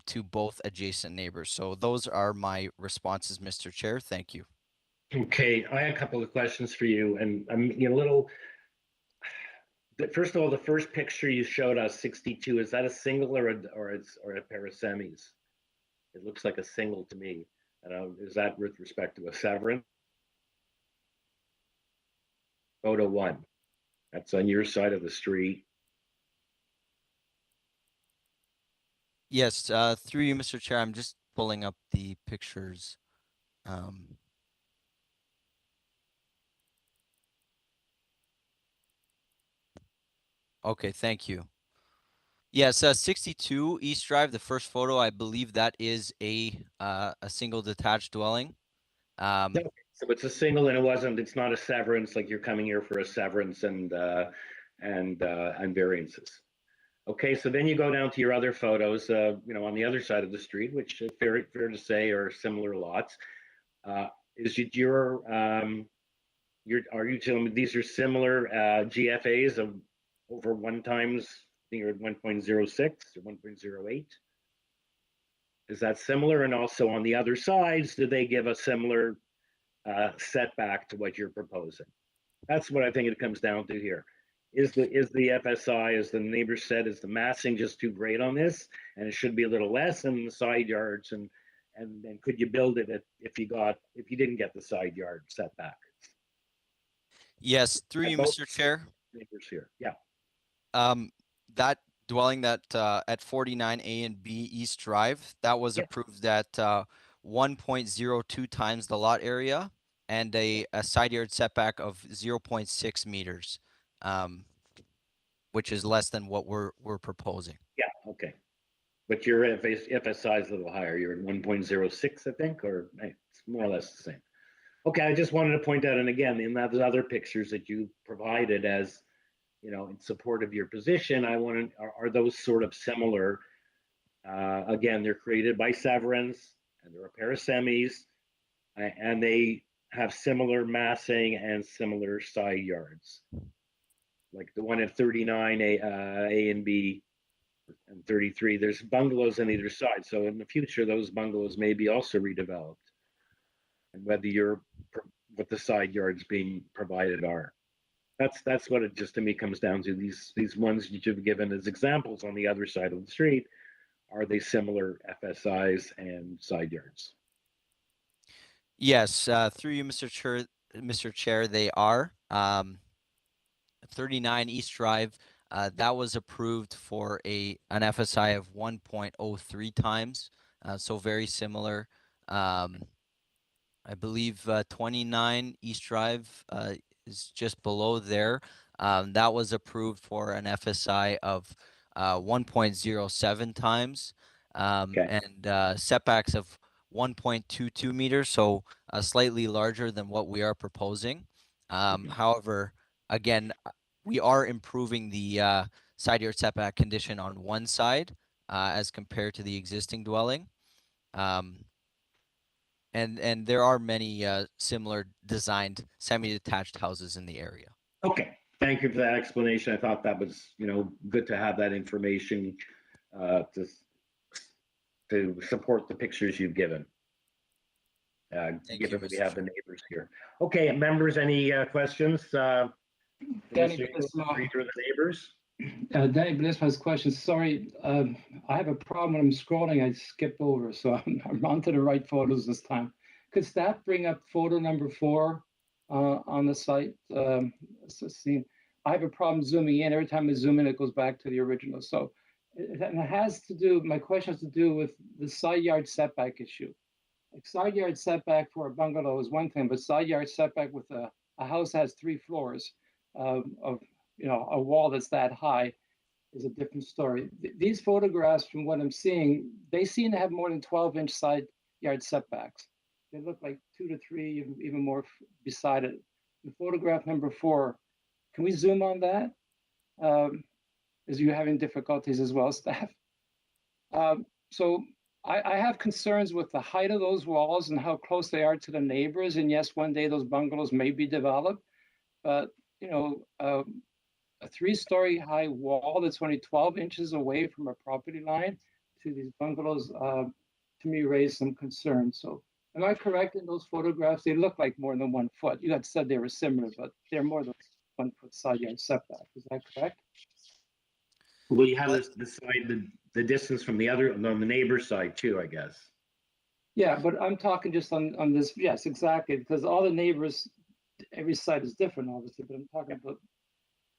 Speaker 9: to both adjacent neighbors. So those are my responses, Mr. Chair. Thank you.
Speaker 2: Okay, I have a couple of questions for you, and I'm a little. First of all, the first picture you showed us, 62, is that a single or a pair of semis? It looks like a single to me. Is that with respect to a severance? Photo 1. That's on your side of the street.
Speaker 9: Yes, through you, Mr. Chair, I'm just pulling up the pictures. Okay, thank you. Yes, 62 East Drive, the first photo, I believe that is a single detached dwelling.
Speaker 2: No, so it's a single, and it's not a severance, like you're coming here for a severance and variances. Okay, so then you go down to your other photos, on the other side of the street, which is fair to say are similar lots. Is it are you telling me these are similar GFAs of over 1 times, I think you're at 1.06 or 1.08? Is that similar? And also on the other sides, do they give a similar setback to what you're proposing? That's what I think it comes down to here. Is the FSI, as the neighbor said, is the massing just too great on this, and it should be a little less in the side yards, and could you build it if you didn't get the side yard setback?
Speaker 9: Yes, through
Speaker 2: And
Speaker 9: you,
Speaker 2: both
Speaker 9: Mr. Chair.
Speaker 2: neighbors here. Yeah.
Speaker 9: That dwelling that at 49A and B East Drive, that was
Speaker 2: Yeah.
Speaker 9: approved at 1.02 times the lot area and a side yard setback of 0.6 meters, which is less than what we're proposing.
Speaker 2: Yeah. Okay. But your FSI is a little higher. You're at 1.06, I think, or it's more or less the same. Okay, I just wanted to point out, and again, in those other pictures that you provided as, you know, in support of your position, I want to, are those sort of similar? Again, they're created by Severance, and they're a pair of semis, and they have similar massing and similar side yards. Like the one at 39, A and B, and 33, there's bungalows on either side. So in the future, those bungalows may be also redeveloped. And whether you're, what the side yards being provided are. That's what it just to me comes down to. These ones that you've given as examples on the other side of the street, are they similar FSIs and side yards?
Speaker 9: Yes, through you, Mr. Chair, they are. 39 East Drive, that was approved for an FSI of 1.03 times, so very similar. I believe 29 East Drive is just below there. That was approved for an FSI of 1.07 times,
Speaker 2: Okay.
Speaker 9: and setbacks of 1.22 meters, so slightly larger than what we are proposing. However, again, we are improving the side yard setback condition on one side as compared to the existing dwelling. And there are many similar designed semi-detached houses in the area.
Speaker 2: Okay, thank you for that explanation. I thought that was, you know, good to have that information to support the pictures you've given. Given that we have the neighbors here. Okay, members, any questions?
Speaker 4: Danny
Speaker 2: Mr. Reader of the neighbors?
Speaker 4: Danny Bliss has questions. Sorry, I have a problem when I'm scrolling. I skip over, so I'm onto the right photos this time. Could staff bring up photo number 4 on the site? See, I have a problem zooming in. Every time I zoom in, it goes back to the original. So it has to do, my question has to do with the side yard setback issue. Like side yard setback for a bungalow is one thing, but side yard setback with a house that has 3 floors of, you know, a wall that's that high is a different story. These photographs, from what I'm seeing, they seem to have more than 12-inch side yard setbacks. They look like 2 to 3, even more beside it. In photograph number 4, can we zoom on that? As you're having difficulties as well, staff. So I have concerns with the height of those walls and how close they are to the neighbors. And yes, one day those bungalows may be developed, but you know, a 3-story high wall that's only 12 inches away from a property line to these bungalows, to me, raise some concern. So am I correct in those photographs? They look like more than 1 foot. You had said they were similar, but they're more than 1 foot side yard setback. Is that correct?
Speaker 2: Well, you have the distance from the other, on the neighbor's side too, I guess.
Speaker 4: Yeah, but I'm talking just on this. Yes, exactly, because all the neighbors, every side is different, obviously, but I'm talking about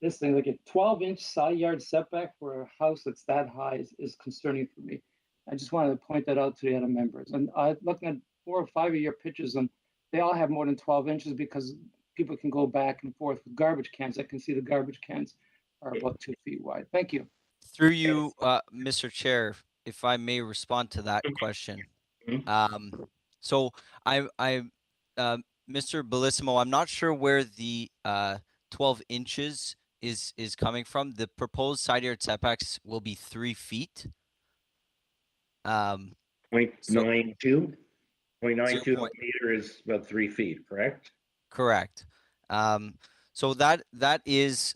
Speaker 4: this thing, like a 12-inch side yard setback for a house that's that high is concerning for me. I just wanted to point that out to the other members. And I'm looking at 4 or 5 of your pictures, and they all have more than 12 inches because people can go back and forth with garbage cans. I can see the garbage cans are about 2 feet wide. Thank you.
Speaker 9: Through you, Mr. Chair, if I may respond to that question. So Mr. Bellissimo, I'm not sure where the 12 inches is coming from. The proposed side yard setbacks will be 3 feet.
Speaker 2: 0.92? 0.92 meter is about 3 feet, correct?
Speaker 9: Correct. So that is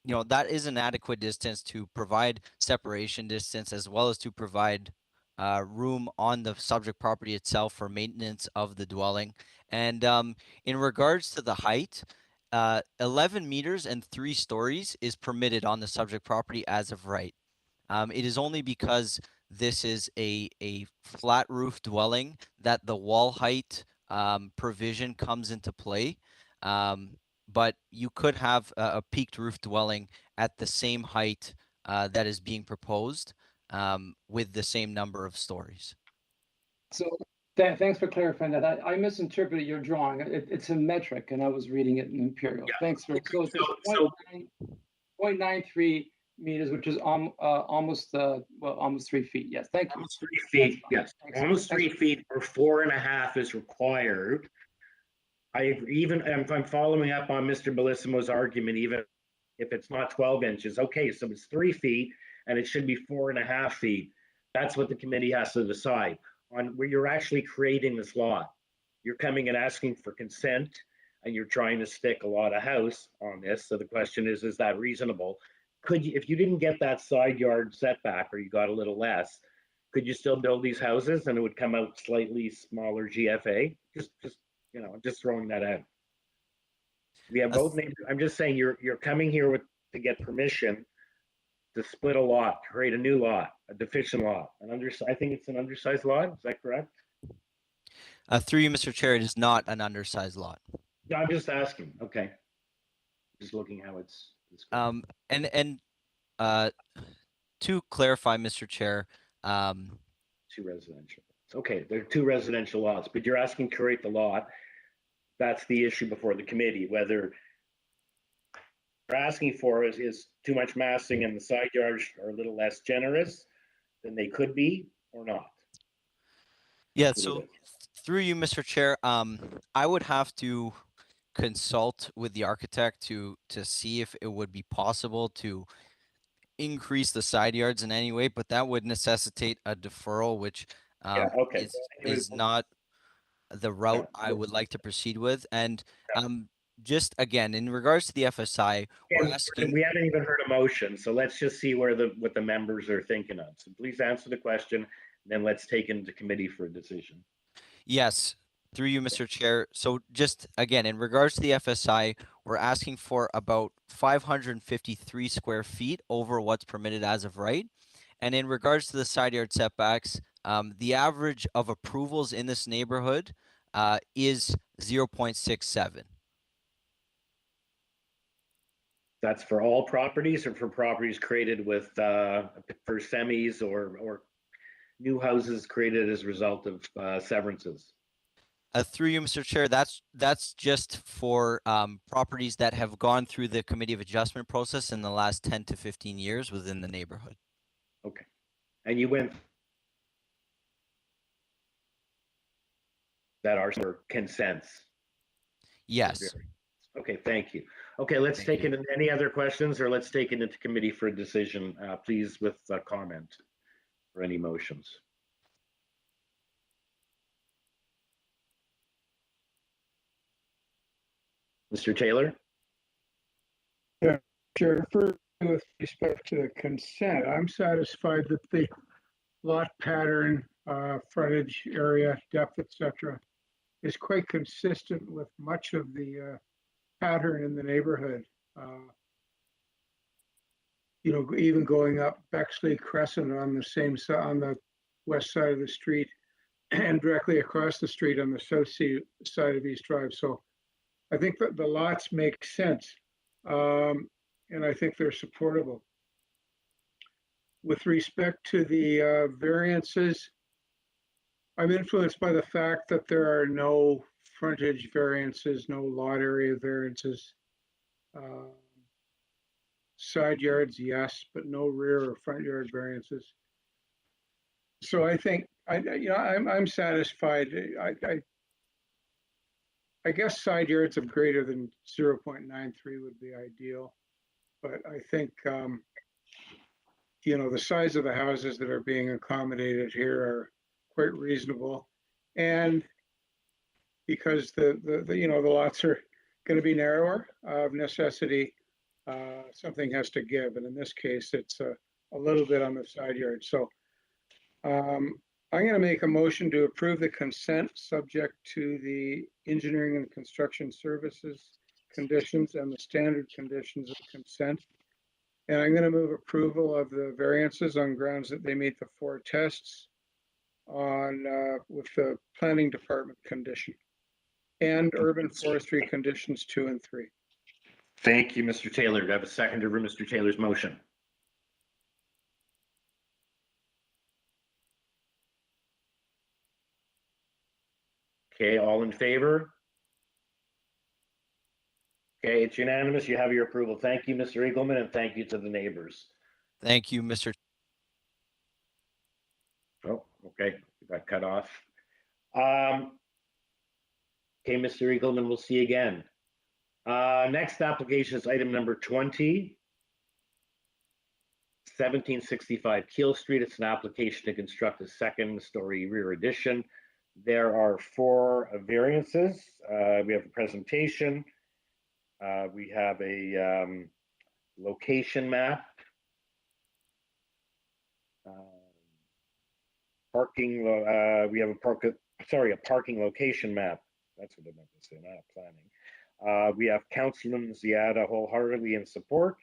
Speaker 9: you know, that is an adequate distance to provide separation distance as well as to provide room on the subject property itself for maintenance of the dwelling. And in regards to the height, 11 meters and 3 stories is permitted on the subject property as of right. It is only because this is a flat roof dwelling that the wall height provision comes into play. but you could have a peaked roof dwelling at the same height that is being proposed with the same number of stories.
Speaker 4: So thanks for clarifying that. I misinterpreted your drawing. It's a metric, and I was reading it in imperial.
Speaker 2: Yeah.
Speaker 4: Thanks for so it's
Speaker 2: So-
Speaker 4: 0.93 meters, which is almost 3 feet. Yes, thank you.
Speaker 2: Almost 3 feet, yes.
Speaker 4: Thanks.
Speaker 2: Almost
Speaker 4: Thanks.
Speaker 2: 3 feet or 4.5 is required. I'm following up on Mr. Bellissimo's argument, even if it's not 12 inches. Okay, so it's 3 feet and it should be 4.5 feet. That's what the committee has to decide on where you're actually creating this lot. You're coming and asking for consent and you're trying to stick a lot of house on this. So the question is that reasonable? Could you, if you didn't get that side yard setback or you got a little less, could you still build these houses and it would come out slightly smaller GFA? Just you know, just throwing that out. We have both neighbors. I'm just saying you're coming here to get permission to split a lot, create a new lot, a deficient lot. I think it's an undersized lot. Is that correct?
Speaker 9: Through you, Mr. Chair, it is not an undersized lot.
Speaker 2: No, I'm just asking. Okay. Just looking how it's
Speaker 9: And to clarify, Mr. Chair,
Speaker 2: two residential. Okay, there are two residential lots, but you're asking to create the lot. That's the issue before the committee, whether you're asking for is too much massing and the side yards are a little less generous than they could be or not.
Speaker 9: yeah, so through you, Mr. Chair, I would have to consult with the architect to see if it would be possible to increase the side yards in any way, but that would necessitate a deferral, which
Speaker 2: okay.
Speaker 9: is not the route I would like to proceed with. And just again, in regards to the FSI, we're asking.
Speaker 2: We haven't even heard a motion, so let's just see what the members are thinking of. So please answer the question, and then let's take it into committee for a decision.
Speaker 9: Yes, through you, Mr. Chair. So just again, in regards to the FSI, we're asking for about 553 square feet over what's permitted as of right. And in regards to the side yard setbacks, the average of approvals in this neighborhood is 0.67.
Speaker 2: That's for all properties or for properties created with for semis or new houses created as a result of severances?
Speaker 9: Through you, Mr. Chair, that's just for properties that have gone through the Committee of Adjustment process in the last 10 to 15 years within the neighborhood.
Speaker 2: Okay. And you went that are for consents?
Speaker 9: Yes.
Speaker 2: Okay, thank you. Okay, let's take it. Any other questions, or let's take it into committee for a decision, please, with comment or any motions. Mr. Taylor?
Speaker 12: Yeah, Chair, first, with respect to the consent, I'm satisfied that the lot pattern, frontage area, depth, etc., is quite consistent with much of the pattern in the neighborhood. You know, even going up Bexley Crescent on the same side, on the west side of the street, and directly across the street on the south side of East Drive. So I think that the lots make sense, and I think they're supportable. With respect to the variances, I'm influenced by the fact that there are no frontage variances, no lot area variances. Side yards, yes, but no rear or front yard variances. So I think I'm satisfied. I guess side yards of greater than 0.93 would be ideal, but I think you know, the size of the houses that are being accommodated here are quite reasonable, and because the lots are going to be narrower, of necessity, something has to give, and in this case, it's a little bit on the side yard. So I'm going to make a motion to approve the consent subject to the engineering and construction services conditions and the standard conditions of consent. And I'm going to move approval of the variances on grounds that they meet the 4 tests on with the planning department condition and urban forestry conditions 2 and 3.
Speaker 2: Thank you, Mr. Taylor. Do I have a seconder for Mr. Taylor's motion? Okay, all in favor? Okay, it's unanimous. You have your approval. Thank you, Mr. Eagleman, and thank you to the neighbors.
Speaker 9: Thank you, Mr.
Speaker 2: Oh, okay, we got cut off. Okay, Mr. Eagleman, we'll see you again. Next application is item number 20. 1765 Keele Street. It's an application to construct a second-story rear addition. There are 4 variances. We have a presentation. We have a location map. Parking. We have a parking location map. That's what I meant to say, not planning. We have Councilman Ziada wholeheartedly in support.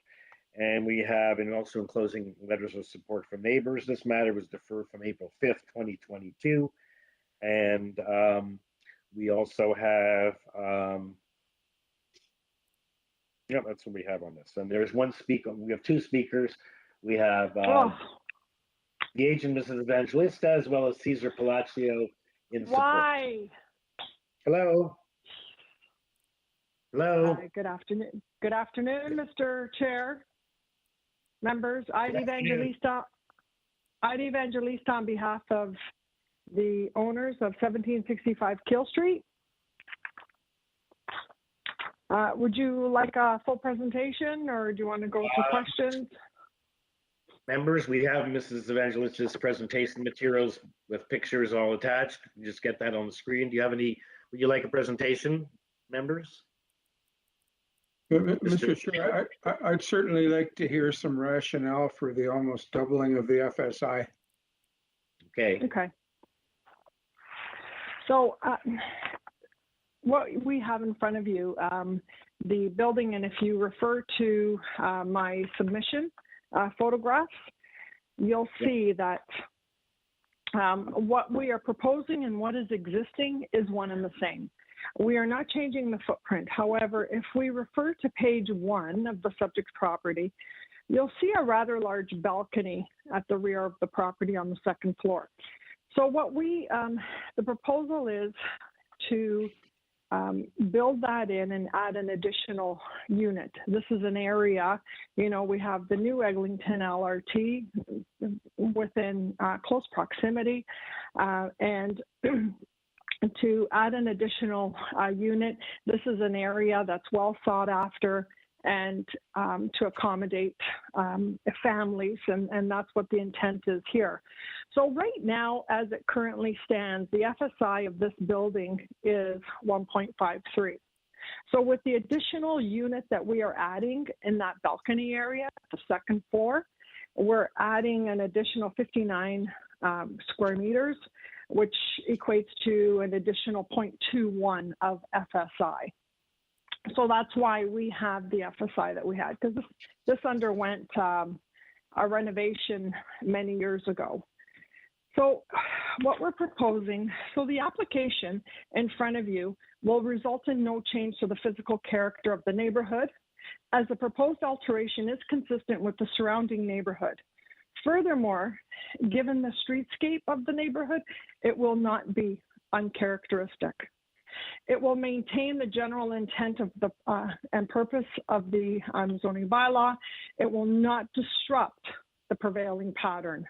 Speaker 2: And we have, and also enclosing letters of support from neighbors. This matter was deferred from April 5th, 2022. And we also have, yeah, that's what we have on this. And there's one speaker, we have 2 speakers. We have the agent, Mrs. Evangelista, as well as Cesar Palacio in support.
Speaker 13: Why?
Speaker 2: Hello. Hello.
Speaker 13: Good afternoon. Good afternoon, Mr. Chair. Members, I'd Evangelista on behalf of the owners of 1765 Keele Street. Would you like a full presentation, or do you want to go to questions?
Speaker 2: Members, we have Mrs. Evangelista's presentation materials with pictures all attached. You just get that on the screen. Do you have any, would you like a presentation, members?
Speaker 12: Mr. Chair, I'd certainly like to hear some rationale for the almost doubling of the FSI.
Speaker 2: Okay.
Speaker 13: Okay. So what we have in front of you, the building, and if you refer to my submission photographs, you'll see that what we are proposing and what is existing is one and the same. We are not changing the footprint. However, if we refer to page 1 of the subject property, you'll see a rather large balcony at the rear of the property on the 2nd floor. So what we, the proposal is to build that in and add an additional unit. This is an area, you know, we have the new Eglinton LRT within close proximity, and to add an additional unit, this is an area that's well sought after, and to accommodate families, and that's what the intent is here. So right now, as it currently stands, the FSI of this building is 1.53. So with the additional unit that we are adding in that balcony area, the 2nd floor, we're adding an additional 59 square meters, which equates to an additional 0.21 of FSI. So that's why we have the FSI that we had, because this underwent a renovation many years ago. So what we're proposing, so the application in front of you will result in no change to the physical character of the neighborhood, as the proposed alteration is consistent with the surrounding neighborhood. Furthermore, given the streetscape of the neighborhood, it will not be uncharacteristic. It will maintain the general intent of the and purpose of the zoning bylaw. It will not disrupt the prevailing pattern.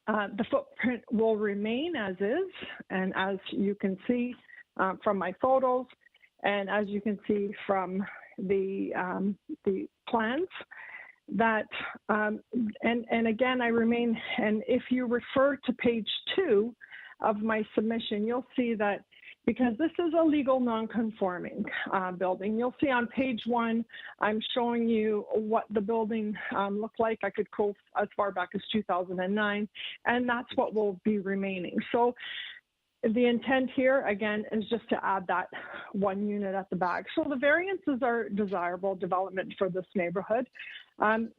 Speaker 13: The footprint will remain as is, and as you can see from my photos, and as you can see from the plans, that and again I remain, and if you refer to page 2 of my submission, you'll see that because this is a legal non-conforming building, you'll see on page 1 I'm showing you what the building looked like. I could go as far back as 2009, and that's what will be remaining. So the intent here, again, is just to add that 1 unit at the back. So the variances are desirable development for this neighborhood.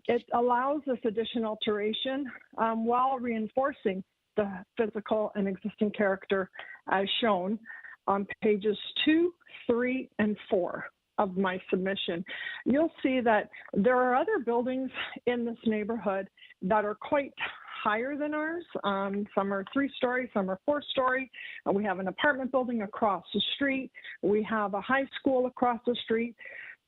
Speaker 13: It allows this additional alteration while reinforcing the physical and existing character as shown on pages 2, 3, and 4 of my submission, you'll see that there are other buildings in this neighborhood that are quite higher than ours. Some are 3-story, some are 4-story. We have an apartment building across the street. We have a high school across the street.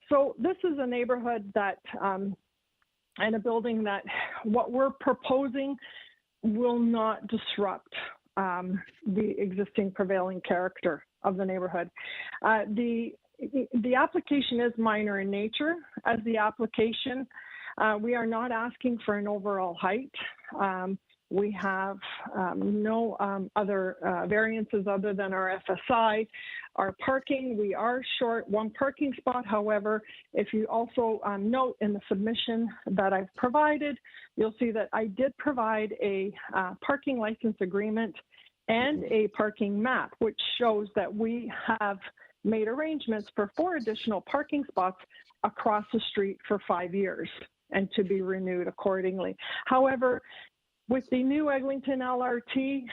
Speaker 13: So this is a neighborhood that, and a building that what we're proposing will not disrupt the existing prevailing character of the neighborhood. The application is minor in nature. As the application, we are not asking for an overall height. We have no other variances other than our FSI. Our parking, we are short 1 parking spot. However, if you also note in the submission that I've provided, you'll see that I did provide a parking license agreement and a parking map, which shows that we have made arrangements for 4 additional parking spots across the street for 5 years and to be renewed accordingly. However, with the new Eglinton LRT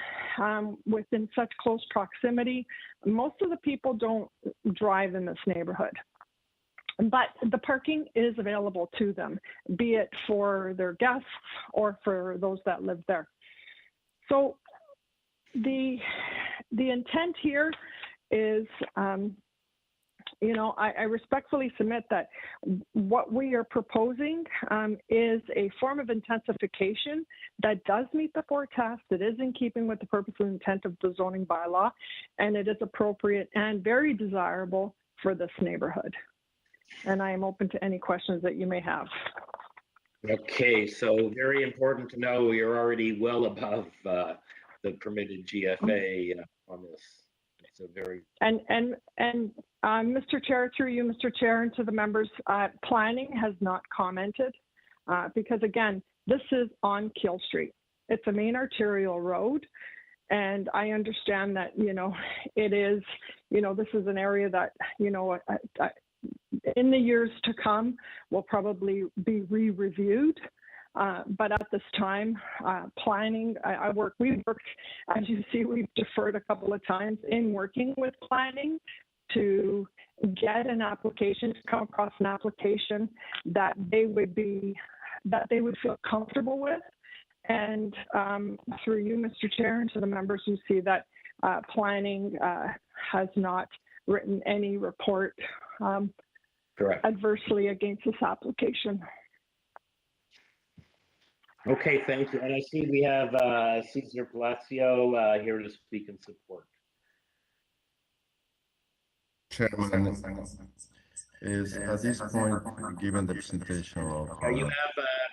Speaker 13: within such close proximity, most of the people don't drive in this neighborhood. But the parking is available to them, be it for their guests or for those that live there. So the intent here is, you know, I respectfully submit that what we are proposing is a form of intensification that does meet the 4 tests. It is in keeping with the purpose and intent of the zoning bylaw, and it is appropriate and very desirable for this neighborhood. And I am open to any questions that you may have.
Speaker 2: Okay, so very important to know we are already well above the permitted GFA on this. It's a very Mr. Chair, through you, Mr. Chair, and to the members, planning has not commented because again, this is on KEELE Street. It's a main arterial road, and I understand that, you know, it is, you know, this is an area that, you know, in the years to come will probably be re-reviewed. But at this time, planning, we've worked, as you see, we've deferred a couple of times in working with planning to get an application, to come across an application that they would feel comfortable with. And through you, Mr. Chair, and to the members who see that planning has not written any report adversely against this application. Okay, thank you. And I see we have Cesar Palacio here to speak in support.
Speaker 14: Chairman, is at this point, given the presentation of...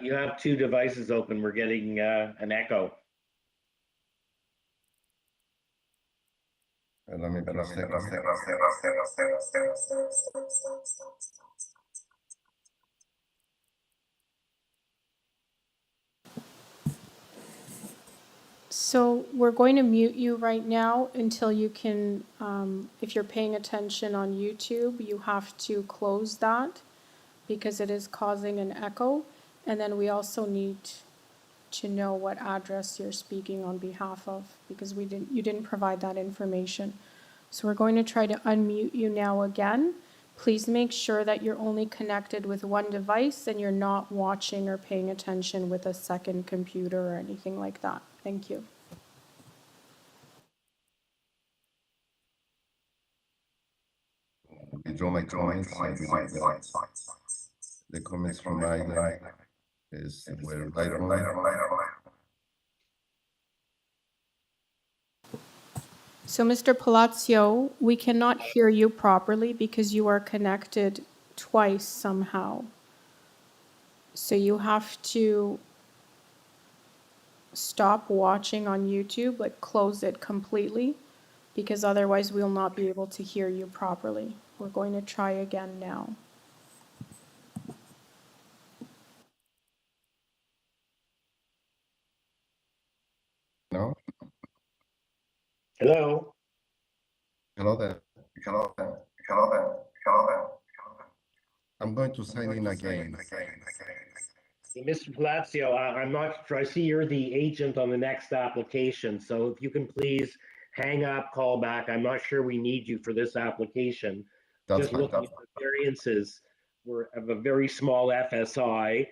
Speaker 2: You have 2 devices open. We're getting an echo.
Speaker 14: Let me
Speaker 5: So we're going to mute you right now until you can, if you're paying attention on YouTube, you have to close that because it is causing an echo. And then we also need to know what address you're speaking on behalf of because you didn't provide that information. So we're going to try to unmute you now again. Please make sure that you're only connected with 1 device and you're not watching or paying attention with a second computer or anything like that. Thank you.
Speaker 14: withdraw my comments. The comments from Ida were right on.
Speaker 5: So, Mr. Palacio, we cannot hear you properly because you are connected twice somehow. So you have to stop watching on YouTube, like close it completely, because otherwise we'll not be able to hear you properly. We're going to try again now.
Speaker 14: No?
Speaker 2: Hello?
Speaker 14: Hello there. I'm going to sign in again.
Speaker 2: Mr. Palacio, I'm not sure. I see you're the agent on the next application. So if you can please hang up, call back. I'm not sure we need you for this application.
Speaker 14: That's
Speaker 2: just
Speaker 14: fine.
Speaker 2: looking at the variances, we're of a very small FSI.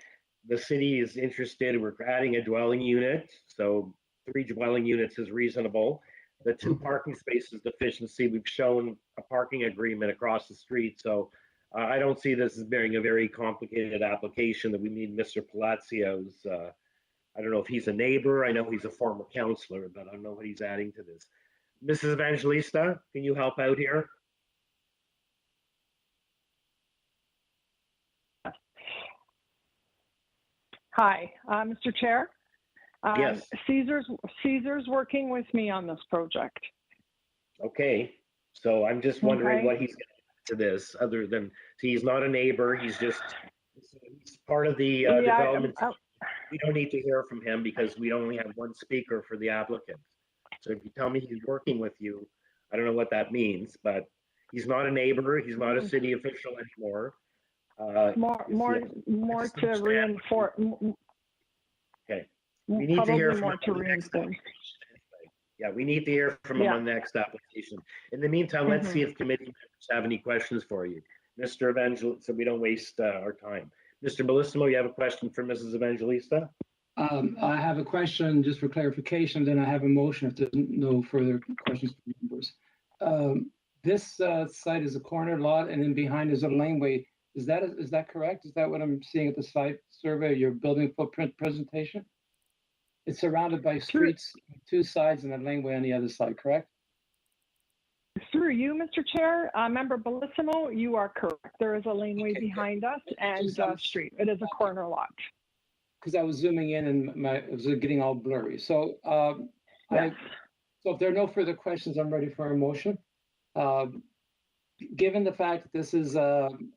Speaker 2: The city is interested, we're adding a dwelling unit, so 3 dwelling units is reasonable. The 2 parking spaces deficiency, we've shown a parking agreement across the street, so I don't see this as being a very complicated application that we need Mr. Palazzio's. I don't know if he's a neighbor, I know he's a former counselor, but I don't know what he's adding to this. Mrs. Evangelista, can you help out here?
Speaker 13: Hi, Mr. Chair.
Speaker 2: Yes.
Speaker 13: Caesar's working with me on this project.
Speaker 2: Okay, so I'm just wondering
Speaker 13: Okay.
Speaker 2: what he's going to this, other than, he's not a neighbor, he's part of the development. We don't need to hear from him because we only have 1 speaker for the applicant. So if you tell me he's working with you, I don't know what that means, but he's not a neighbor, he's not a city official anymore.
Speaker 13: More to reinforce.
Speaker 2: Okay. We need to hear
Speaker 13: Probably
Speaker 2: from
Speaker 13: more to reinforce.
Speaker 2: Yeah, we need to hear from him on the next application. In the meantime, let's see if committee members have any questions for you. Mr. Evangelista, so we don't waste our time. Mr. Bellissimo, you have a question for Mrs. Evangelista?
Speaker 4: I have a question just for clarification, then I have a motion if there's no further questions from members. This site is a corner lot and then behind is a laneway. Is that correct? Is that what I'm seeing at the site survey, your building footprint presentation? It's surrounded by streets, 2 sides and a laneway on the other side, correct?
Speaker 13: Through you, Mr. Chair, Member Bellissimo, you are correct. There is a laneway behind us and a street. It is a corner lot.
Speaker 4: Because I was zooming in and it was getting all blurry. So, so if there are no further questions, I'm ready for a motion. Given the fact that this is an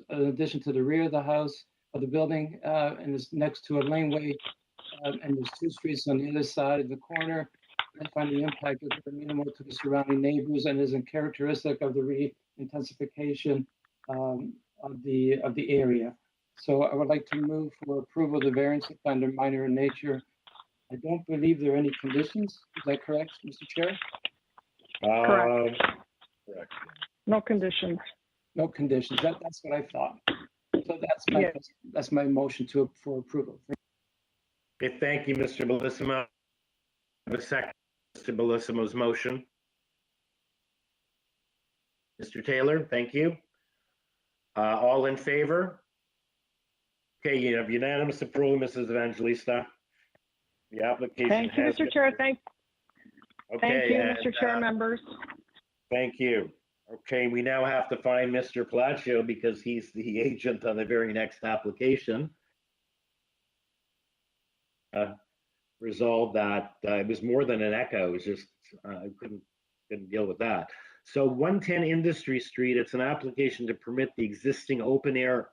Speaker 4: addition to the rear of the house, of the building, and is next to a laneway, and there's 2 streets on the other side of the corner, I find the impact is very minimal to the surrounding neighbors and isn't characteristic of the re-intensification of the area. So I would like to move for approval of the variance under minor in nature. I don't believe there are any conditions. Is that correct, Mr. Chair?
Speaker 13: Correct.
Speaker 2: Correct.
Speaker 13: No conditions.
Speaker 4: No conditions. That's what I thought. So that's my motion for approval.
Speaker 2: Okay, thank you, Mr. Bellissimo. A second, Mr. Bellissimo's motion. Mr. Taylor, thank you. All in favor? Okay, you have unanimous approval, Mrs. Evangelista. The application
Speaker 13: Thank you,
Speaker 2: has
Speaker 13: Mr.
Speaker 2: been-
Speaker 13: Chair. Thank
Speaker 2: Okay,
Speaker 13: you,
Speaker 2: and,
Speaker 13: Mr. Chair, members.
Speaker 2: Thank you. Okay, we now have to find Mr. Palaccio because he's the agent on the very next application. Resolve that it was more than an echo. It was just I couldn't deal with that. So 110 Industry Street. It's an application to permit the existing open air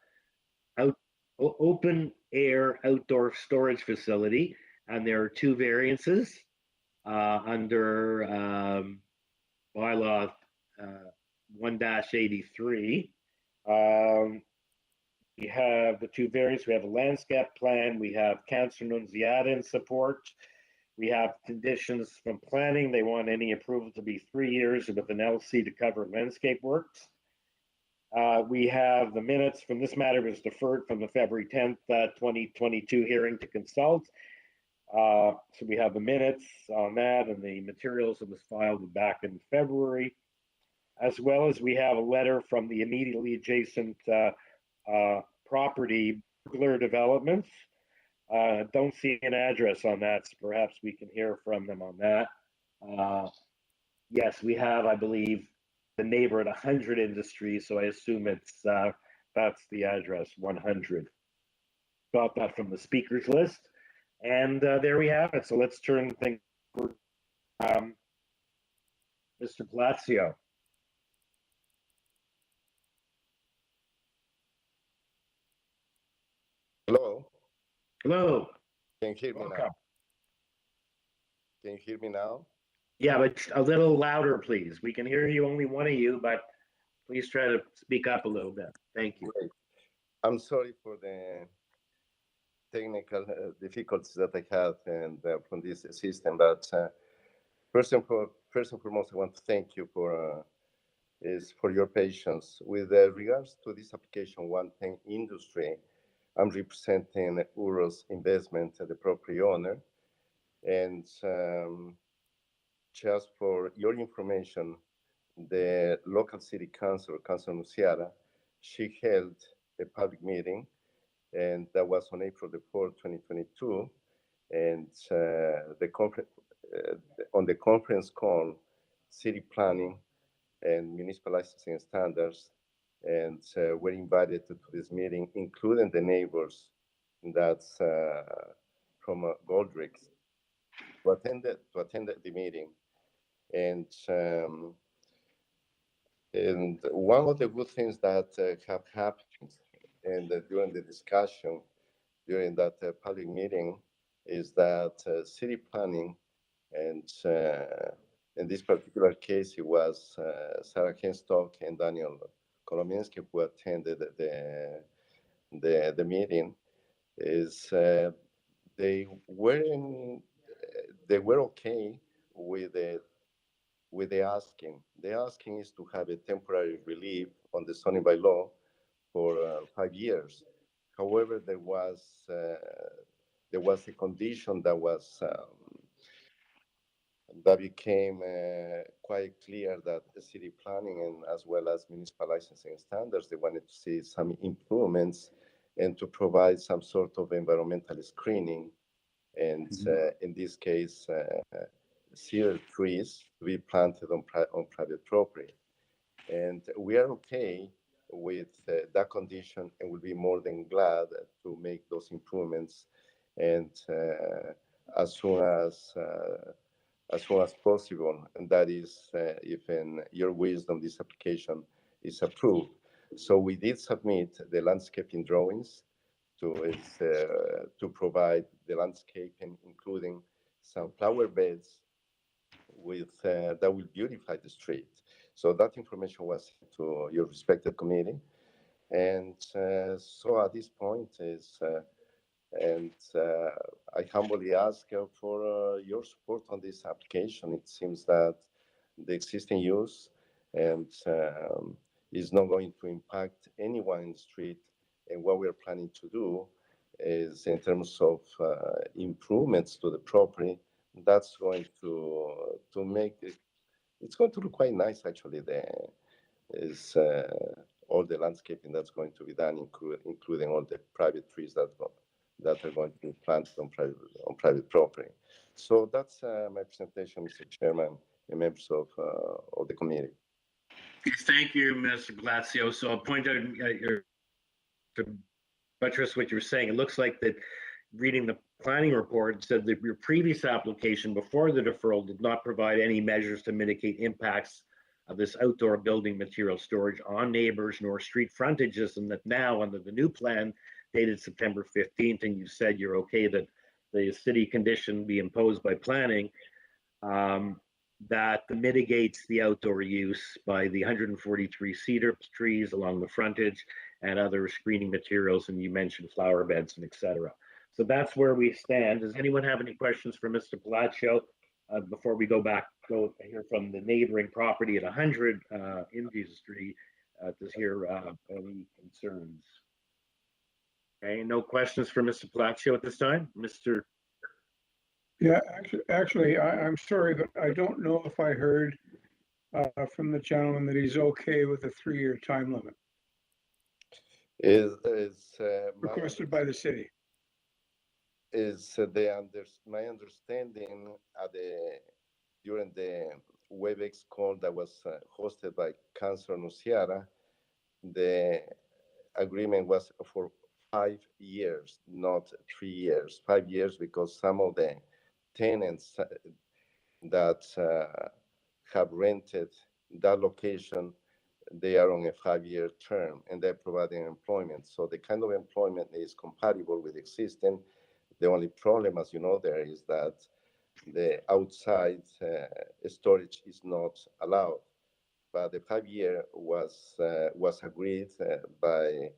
Speaker 2: outdoor storage facility, and there are 2 variances under bylaw 1-83. We have the 2 variants. We have a landscape plan. We have Councilor Nunziata in support. We have conditions from planning. They want any approval to be 3 years with an LC to cover landscape works. We have the minutes from this matter was deferred from the February 10th, 2022 hearing to consult. So we have the minutes on that and the materials that was filed back in February, as well as we have a letter from the immediately adjacent property, Burglar Developments. Don't see an address on that, so perhaps we can hear from them on that. Yes, we have, I believe, the neighbor at 100 Industries, so I assume it's that's the address, 100. Got that from the speakers list, and there we have it. So let's turn things over. Mr. Palazzo.
Speaker 14: Hello,
Speaker 2: Hello.
Speaker 14: can you hear me now?
Speaker 2: Welcome.
Speaker 14: Can you hear me now?
Speaker 2: Yeah, but a little louder, please. We can hear you, only one of you, but please try to speak up a little bit. Thank you.
Speaker 14: Great. I'm sorry for the technical difficulties that I had and from this system, but first and foremost, I want to thank you for is for your patience. With regards to this application 110 industry, I'm representing Uros Investment, the property owner. And just for your information, the local city council, Council Nuciara, she held a public meeting, and that was on April the 4th, 2022. And on the conference call, city planning and municipal licensing standards, and we're invited to this meeting, including the neighbors that's from Goldricks to attend the meeting. And one of the good things that have happened and during the discussion during that public meeting is that city planning, and in this particular case, it was Sarah Henstock and Daniel Kolominsky who attended the meeting, is they were okay with the asking. The asking is to have a temporary relief on the zoning bylaw for 5 years. However, there was a condition that became quite clear that the city planning and as well as municipal licensing standards, they wanted to see some improvements and to provide some sort of environmental screening. And in this case, cedar trees to be planted on private property. And we are okay with that condition, and will be more than glad to make those improvements. And as soon as possible, and that is if in your wisdom this application is approved. So we did submit the landscaping drawings to provide the landscaping, including some flower beds with that will beautify the street. So that information was to your respected committee. And so at this point is, I humbly ask for your support on this application. It seems that the existing use and is not going to impact anyone in the street. And what we're planning to do is, in terms of improvements to the property, that's going to make it. It's going to look quite nice, actually. All the landscaping that's going to be done, including all the private trees that are going to be planted on private property. So that's my presentation, Mr. Chairman and members of the committee.
Speaker 2: Thank you, Mr. Palacio. So I'll point out to buttress what you were saying. It looks like that reading the planning report said that your previous application before the deferral did not provide any measures to mitigate impacts of this outdoor building material storage on neighbors nor street frontages, and that now under the new plan dated September 15th, and you said you're okay that the city condition be imposed by planning, that mitigates the outdoor use by the 143 cedar trees along the frontage and other screening materials, and you mentioned flower beds and etc. So that's where we stand. Does anyone have any questions for Mr. Palacio before we go hear from the neighboring property at 100 Indies Street to hear any concerns? Okay, no questions for Mr. Palacio at this time, Mr.
Speaker 12: Yeah, actually, I'm sorry, but I don't know if I heard from the gentleman that he's okay with a 3-year time limit requested by the city.
Speaker 14: Is my understanding during the WebEx call that was hosted by Councilor Nuciara, the agreement was for 5 years, not 3 years. 5 years, because some of the tenants that have rented that location, they are on a 5-year term, and they're providing employment. So the kind of employment is compatible with existing. The only problem, as you know, there is that the outside storage is not allowed. But the 5-year was agreed by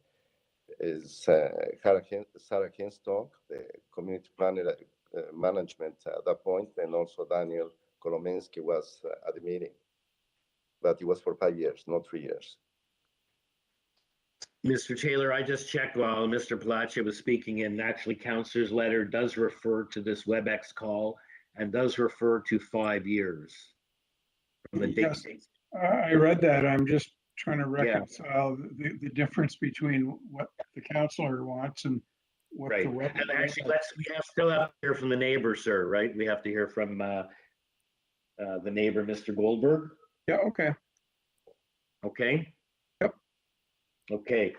Speaker 14: Sarah Henstock, the community planner management at that point, and also Daniel Kolominsky was at the meeting. but it was for 5 years, not 3 years.
Speaker 2: Mr. Taylor, I just checked while Mr. Palacio was speaking, and actually Councillor's letter does refer to this WebEx call and does refer to 5 years from the date.
Speaker 12: Yes, I read that. I'm just trying to reconcile the difference between what the counselor wants and what
Speaker 2: Right.
Speaker 12: the web.
Speaker 2: And actually, still have to hear from the neighbor, sir, right? We have to hear from the neighbor, Mr. Goldberg.
Speaker 12: Yeah, okay.
Speaker 2: Okay?
Speaker 12: Yep.
Speaker 2: Okay.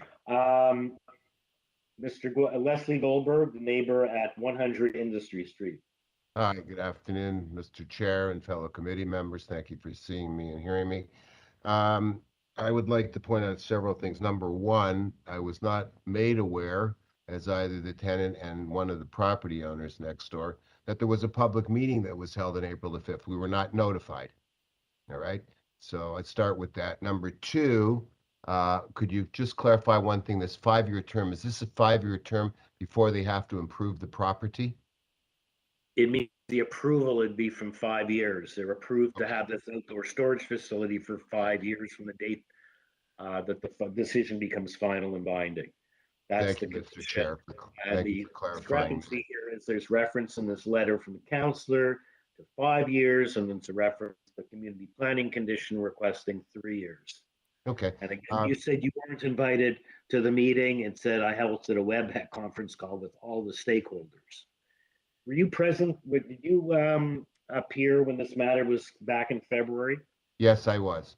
Speaker 2: Leslie Goldberg, the neighbor at 100 Industry Street.
Speaker 15: Hi, good afternoon, Mr. Chair and fellow committee members. Thank you for seeing me and hearing me. I would like to point out several things. Number one, I was not made aware, as either the tenant and one of the property owners next door, that there was a public meeting that was held on April the 5th. We were not notified. All right. So I'd start with that. Number two, could you just clarify one thing? This 5-year term, is this a 5-year term before they have to improve the property?
Speaker 2: It means the approval would be from 5 years. They're approved to have this outdoor storage facility for 5 years from the date that the decision becomes final and binding. That's
Speaker 15: Thank you,
Speaker 2: the
Speaker 15: Mr. Chair.
Speaker 2: And
Speaker 15: Thank
Speaker 2: the
Speaker 15: you for clarifying.
Speaker 2: discrepancy here is there's reference in this letter from the counselor to 5 years, and then it's a reference to the community planning condition requesting 3 years.
Speaker 15: Okay.
Speaker 2: And again, you said you weren't invited to the meeting and said I hosted a WebEx conference call with all the stakeholders. Were you present? Did you appear when this matter was back in February?
Speaker 15: Yes, I was.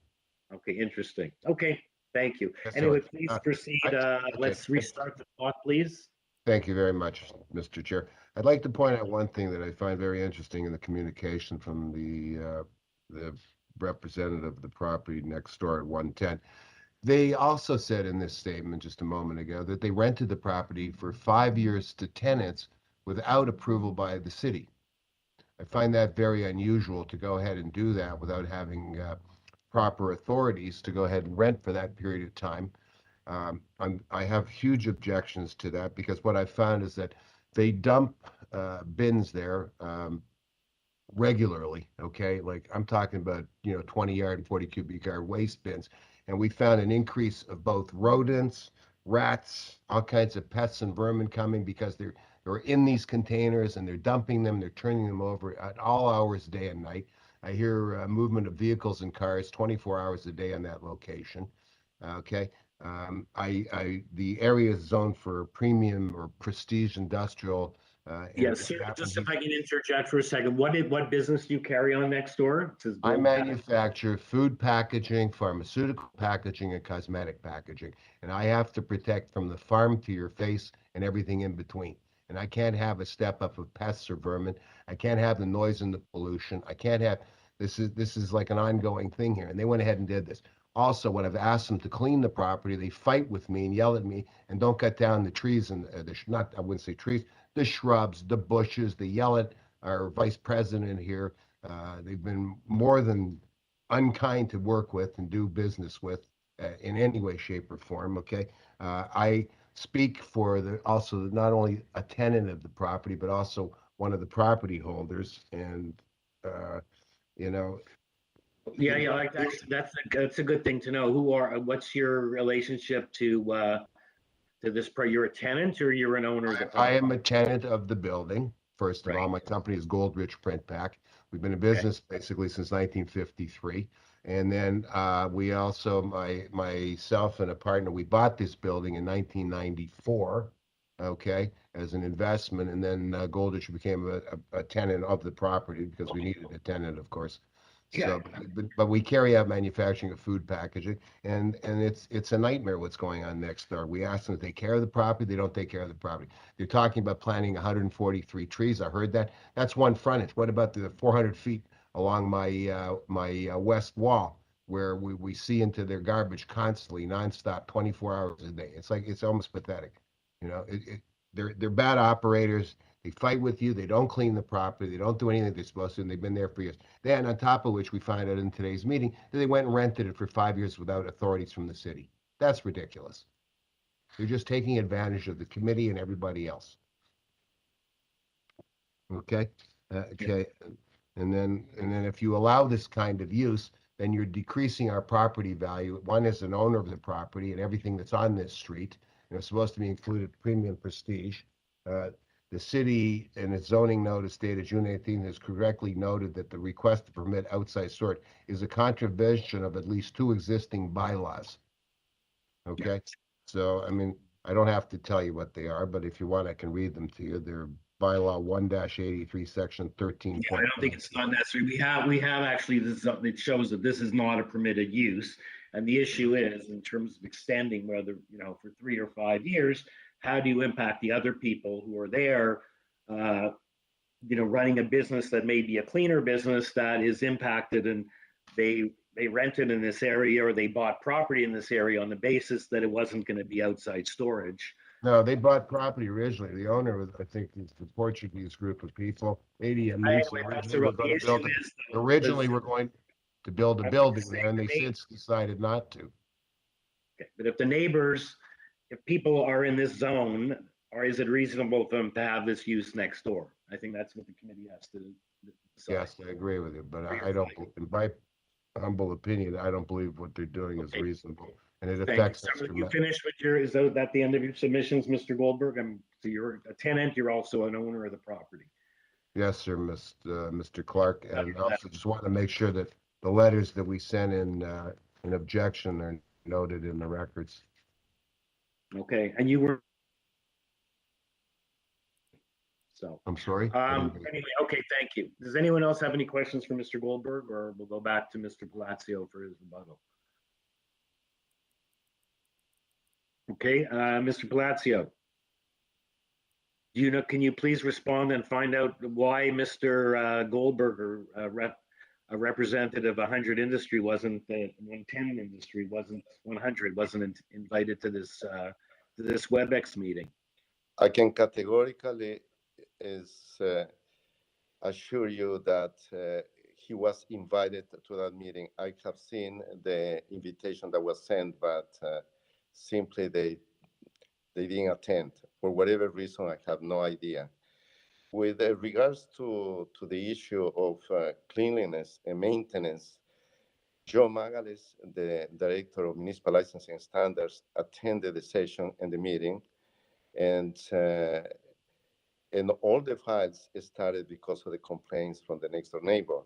Speaker 2: Okay, interesting. Okay, thank you.
Speaker 15: Yes,
Speaker 2: Anyway,
Speaker 15: sir.
Speaker 2: please proceed.
Speaker 15: okay.
Speaker 2: Let's restart the clock, please.
Speaker 15: Thank you very much, Mr. Chair. I'd like to point out one thing that I find very interesting in the communication from the representative of the property next door at 110. They also said in this statement just a moment ago that they rented the property for 5 years to tenants without approval by the city. I find that very unusual to go ahead and do that without having proper authorities to go ahead and rent for that period of time. I have huge objections to that because what I've found is that they dump bins there regularly, okay? Like I'm talking about, 20-yard and 40 cubic yard waste bins. And we found an increase of both rodents, rats, all kinds of pests and vermin coming because they're in these containers and they're dumping them, they're turning them over at all hours, day and night. I hear movement of vehicles and cars 24 hours a day on that location. Okay. The area is zoned for premium or prestige industrial.
Speaker 2: Yes, sir. Just if I can interject for a second, what business do you carry on next door?
Speaker 15: I manufacture food packaging, pharmaceutical packaging, and cosmetic packaging, and I have to protect from the farm to your face and everything in between. And I can't have a step up of pests or vermin. I can't have the noise and the pollution. I can't have this is like an ongoing thing here. And they went ahead and did this. Also, when I've asked them to clean the property, they fight with me and yell at me and don't cut down the trees and I wouldn't say trees, the shrubs, the bushes. They yell at our vice president here. They've been more than unkind to work with and do business with in any way, shape, or form. Okay, I speak for also not only a tenant of the property but also one of the property holders, and
Speaker 2: Yeah, like that's a good thing to know. What's your relationship to this? You're a tenant or you're an owner of the property?
Speaker 15: I am a tenant of the building. First of all, my company is Goldrich Print Pack. We've been in business basically since 1953. And then we also, myself and a partner, we bought this building in 1994, okay, as an investment. And then Goldrich became a tenant of the property because we needed a tenant, of course. So, but we carry out manufacturing of food packaging, and it's a nightmare what's going on next door. We ask them to take care of the property, they don't take care of the property. They're talking about planting 143 trees. I heard that. That's one frontage. What about the 400 feet along my west wall, where we see into their garbage constantly, nonstop, 24 hours a day? It's almost pathetic. They're bad operators. They fight with you. They don't clean the property. They don't do anything they're supposed to, and they've been there for years. Then, on top of which, we find out in today's meeting that they went and rented it for 5 years without authorities from the city. That's ridiculous. They're just taking advantage of the committee and everybody else. Okay? Okay. And then if you allow this kind of use, then you're decreasing our property value. One is an owner of the property and everything that's on this street, and it's supposed to be included premium prestige. The city in its zoning notice dated June 18th has correctly noted that the request to permit outside storage is a contravention of at least 2 existing bylaws. Okay, so I mean, I don't have to tell you what they are, but if you want, I can read them to you. They're bylaw 1-83, section 13.
Speaker 2: Yeah, I don't think it's not necessary. We have actually this. It shows that this is not a permitted use, and the issue is in terms of extending whether for 3 or 5 years. How do you impact the other people who are there? Running a business that may be a cleaner business that is impacted, and they rented in this area or they bought property in this area on the basis that it wasn't going to be outside storage.
Speaker 15: No, they bought property originally. The owner was, I think, it's the Portuguese group of people. Originally, we're going to build a building there, and they since decided not to.
Speaker 2: Okay, but if people are in this zone, or is it reasonable for them to have this use next door? I think that's what the committee has to decide.
Speaker 15: Yes, I agree with you, but I don't, in my humble opinion, I don't believe what they're doing is reasonable, and it affects us.
Speaker 2: You finished with is that the end of your submissions, Mr. Goldberg? So you're a tenant, you're also an owner of the property.
Speaker 15: Yes, sir, Mr. Clark, and also just want to make sure that the letters that we sent in objection are noted in the records.
Speaker 2: Okay, and you were. So
Speaker 15: I'm sorry.
Speaker 2: Anyway, okay, thank you. Does anyone else have any questions for Mr. Goldberg, or we'll go back to Mr. Palacio for his rebuttal? Okay, Mr. Palacio. Can you please respond and find out why Mr. Goldberg, a representative of 100 Industry, 110 Industry, 100 wasn't invited to this WebEx meeting?
Speaker 14: I can categorically assure you that he was invited to that meeting. I have seen the invitation that was sent, but simply they didn't attend. For whatever reason, I have no idea. With regards to the issue of cleanliness and maintenance, Joe Magales, the Director of Municipal Licensing Standards, attended the session and the meeting, and all the files started because of the complaints from the next door neighbor,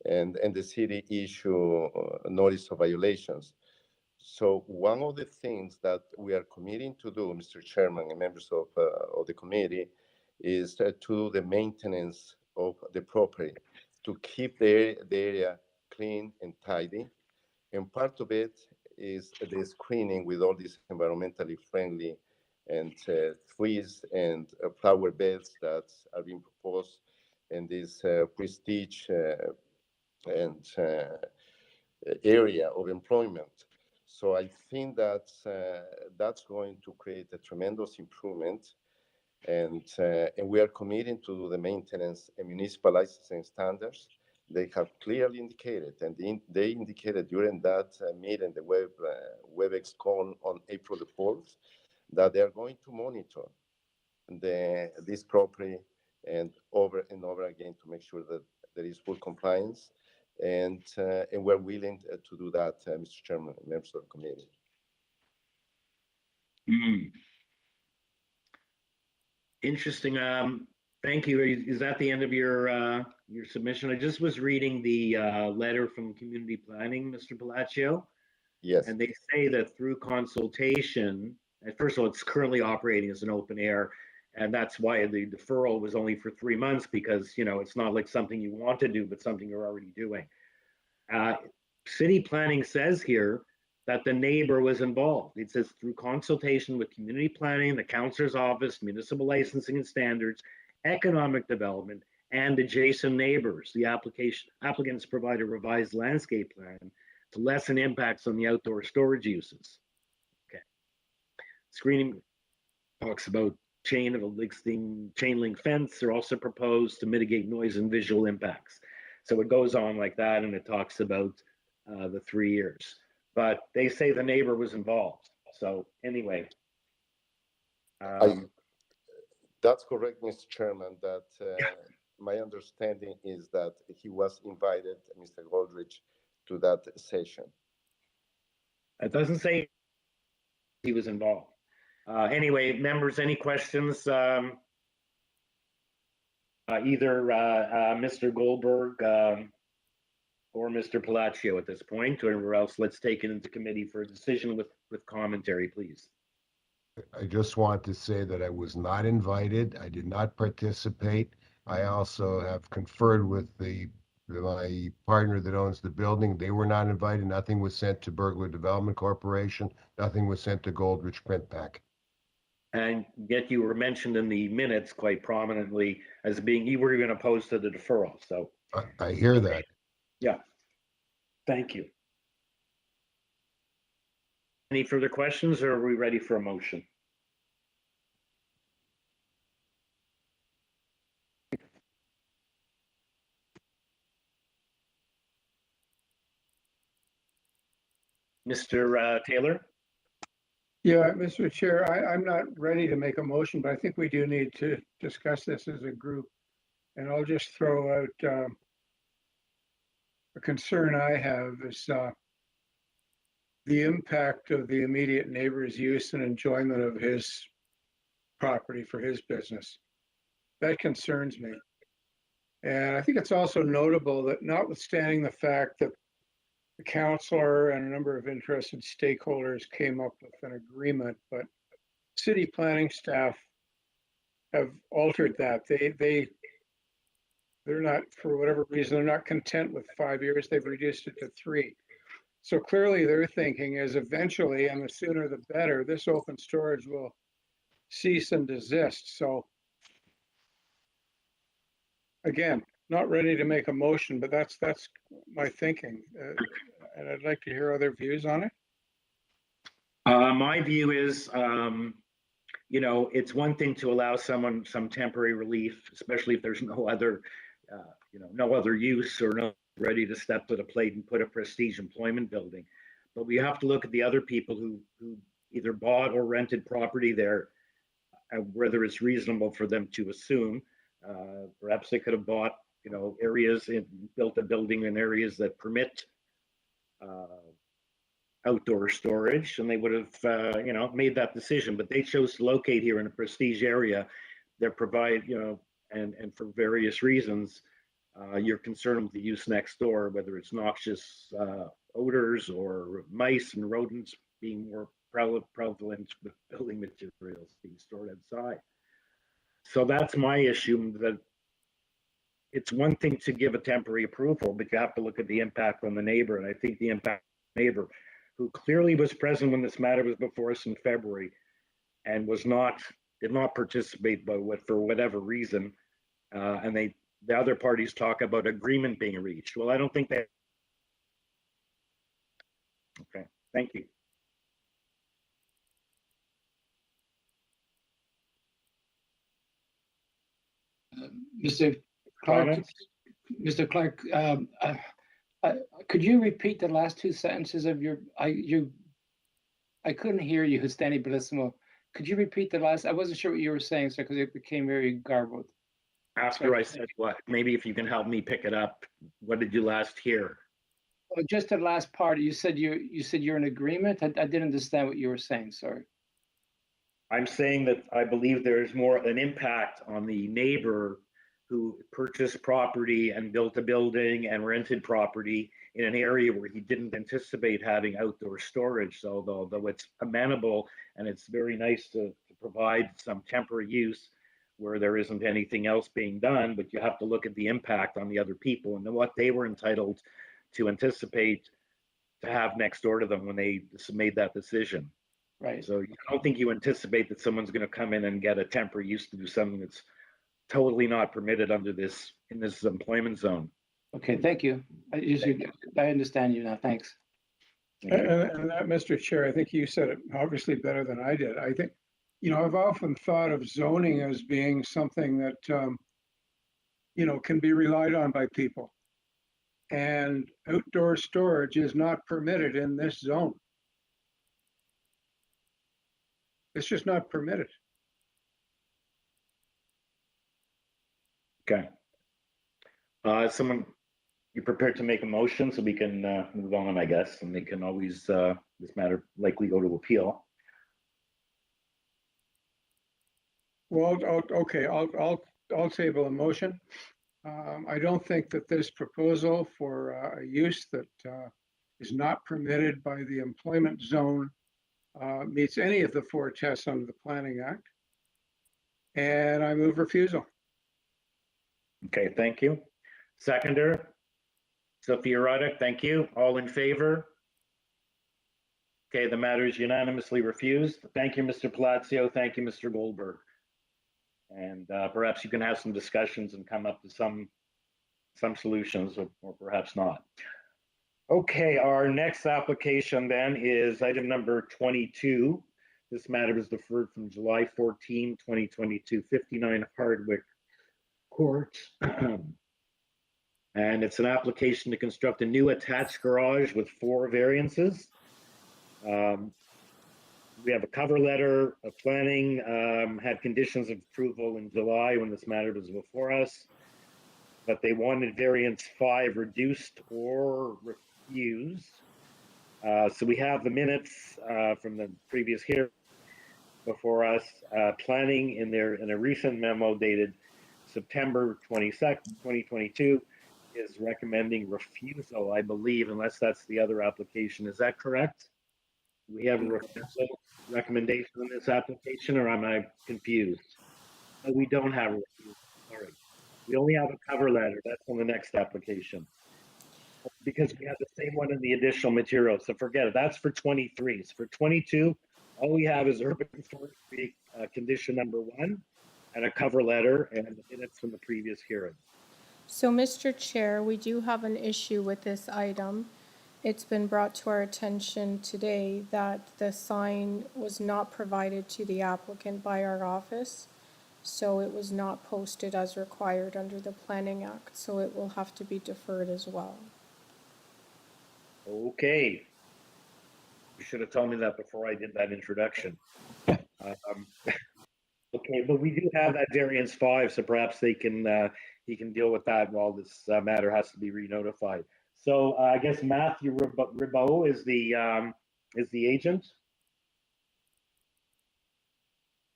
Speaker 14: and the city issue notice of violations. So one of the things that we are committing to do, Mr. Chairman and members of the committee, is to do the maintenance of the property, to keep the area clean and tidy. And part of it is the screening with all these environmentally friendly and trees and flower beds that are being proposed in this prestige and area of employment. So I think that that's going to create a tremendous improvement, and we are committed to do the maintenance and municipal licensing standards. They have clearly indicated, and they indicated during that meeting, the WebEx call on April the 4th, that they are going to monitor this property and over again to make sure that there is full compliance, and we're willing to do that, Mr. Chairman, members of the committee.
Speaker 2: Interesting. Thank you. Is that the end of your submission? I just was reading the letter from community planning, Mr. Palacio.
Speaker 14: Yes.
Speaker 2: And they say that through consultation, and first of all, it's currently operating as an open air, and that's why the deferral was only for 3 months, because it's not like something you want to do, but something you're already doing. City planning says here that the neighbor was involved. It says through consultation with community planning, the councilor's office, municipal licensing and standards, economic development, and adjacent neighbors. The applicants provide a revised landscape plan to lessen impacts on the outdoor storage uses. Okay. Screening talks about chain link fence are also proposed to mitigate noise and visual impacts. So it goes on like that, and it talks about the 3 years. But they say the neighbor was involved. So anyway.
Speaker 14: That's correct, Mr. Chairman, that my understanding is that he was invited, Mr. Goldrich, to that session.
Speaker 2: It doesn't say he was involved. Anyway, members, any questions? Either Mr. Goldberg or Mr. Palacio at this point, or else let's take it into committee for a decision with commentary, please.
Speaker 15: I just want to say that I was not invited. I did not participate. I also have conferred with my partner that owns the building. They were not invited. Nothing was sent to Burglar Development Corporation. Nothing was sent to Goldrich Print Pack.
Speaker 2: And yet you were mentioned in the minutes quite prominently as being, you were going to oppose to the deferral. So
Speaker 15: I hear that.
Speaker 2: yeah, thank you. Any further questions, or are we ready for a motion? Mr. Taylor?
Speaker 12: Yeah, Mr. Chair, I'm not ready to make a motion, but I think we do need to discuss this as a group. And I'll just throw out a concern I have is the impact of the immediate neighbor's use and enjoyment of his property for his business. That concerns me. And I think it's also notable that notwithstanding the fact that the councillor and a number of interested stakeholders came up with an agreement, but city planning staff have altered that. They're not, for whatever reason, they're not content with 5 years. They've reduced it to 3. So clearly their thinking is eventually, and the sooner the better, this open storage will cease and desist. So again, not ready to make a motion, but that's my thinking. And I'd like to hear other views on it.
Speaker 2: My view is, you know, it's one thing to allow someone some temporary relief, especially if there's no other, you know, no other use or no ready to step to the plate and put a prestige employment building. But we have to look at the other people who either bought or rented property there, whether it's reasonable for them to assume. Perhaps they could have bought, you know, areas and built a building in areas that permit outdoor storage, and they would have, you know, made that decision. But they chose to locate here in a prestige area that provide, you know, and for various reasons, you're concerned with the use next door, whether it's noxious odors or mice and rodents being more prevalent with building materials being stored outside. So that's my issue, that it's one thing to give a temporary approval, but you have to look at the impact on the neighbor. And I think the impact on the neighbor, who clearly was present when this matter was before us in February and did not participate for whatever reason, and the other parties talk about agreement being reached. Well, I don't think that. Okay, thank you.
Speaker 4: Mr. Clark, Mr. Clark, could you repeat the last 2 sentences of your? I couldn't hear you, Hustani Bellissimo. Could you repeat the last? I wasn't sure what you were saying, sir, because it became very garbled.
Speaker 2: After I said what? Maybe if you can help me pick it up. What did you last hear?
Speaker 4: Oh, just the last part. You said you're in agreement. I didn't understand what you were saying. Sorry.
Speaker 2: I'm saying that I believe there's more an impact on the neighbor who purchased property and built a building and rented property in an area where he didn't anticipate having outdoor storage. So though it's amenable and it's very nice to provide some temporary use where there isn't anything else being done, but you have to look at the impact on the other people and what they were entitled to anticipate to have next door to them when they made that decision.
Speaker 4: Right.
Speaker 2: So you don't think you anticipate that someone's going to come in and get a temporary use to do something that's totally not permitted under this, in this employment zone.
Speaker 4: Okay, thank you. I understand you now. Thanks.
Speaker 12: And that, Mr. Chair, I think you said it obviously better than I did. I think, you know, I've often thought of zoning as being something that, you know, can be relied on by people. And outdoor storage is not permitted in this zone. It's just not permitted.
Speaker 2: Okay. Someone, You prepared to make a motion so we can move on, I guess, and they can always, this matter likely go to appeal.
Speaker 12: Well, okay, I'll table a motion. I don't think that this proposal for a use that is not permitted by the employment zone meets any of the 4 tests under the Planning Act. And I move refusal.
Speaker 2: Okay, thank you. Seconder, Sophia Roddick, thank you. All in favor? Okay, the matter is unanimously refused. Thank you, Mr. Palacio. Thank you, Mr. Goldberg. And perhaps you can have some discussions and come up to some solutions, or perhaps not. Okay, our next application then is item number 22. This matter was deferred from July 14, 2022, 59 Hardwick Court. And it's an application to construct a new attached garage with 4 variances. We have a cover letter of planning, had conditions of approval in July when this matter was before us, but they wanted variance 5 reduced or refused. So we have the minutes from the previous hearing before us. Planning in a recent memo dated September 22nd, 2022 is recommending refusal, I believe, unless that's the other application. Is that correct? We have a refusal recommendation on this application, or am I confused? No, we don't have a refusal. Sorry. We only have a cover letter. That's on the next application. Because we have the same one in the additional material. So forget it. That's for 23. So for 22, all we have is urban forestry condition number 1 and a cover letter and the minutes from the previous hearing.
Speaker 5: So, Mr. Chair, we do have an issue with this item. It's been brought to our attention today that the sign was not provided to the applicant by our office, so it was not posted as required under the Planning Act, so it will have to be deferred as well.
Speaker 2: Okay. You should have told me that before I did that introduction. Okay, but we do have that variance 5, so perhaps they can he can deal with that while this matter has to be re-notified. So I guess Matthew Ribot is the agent.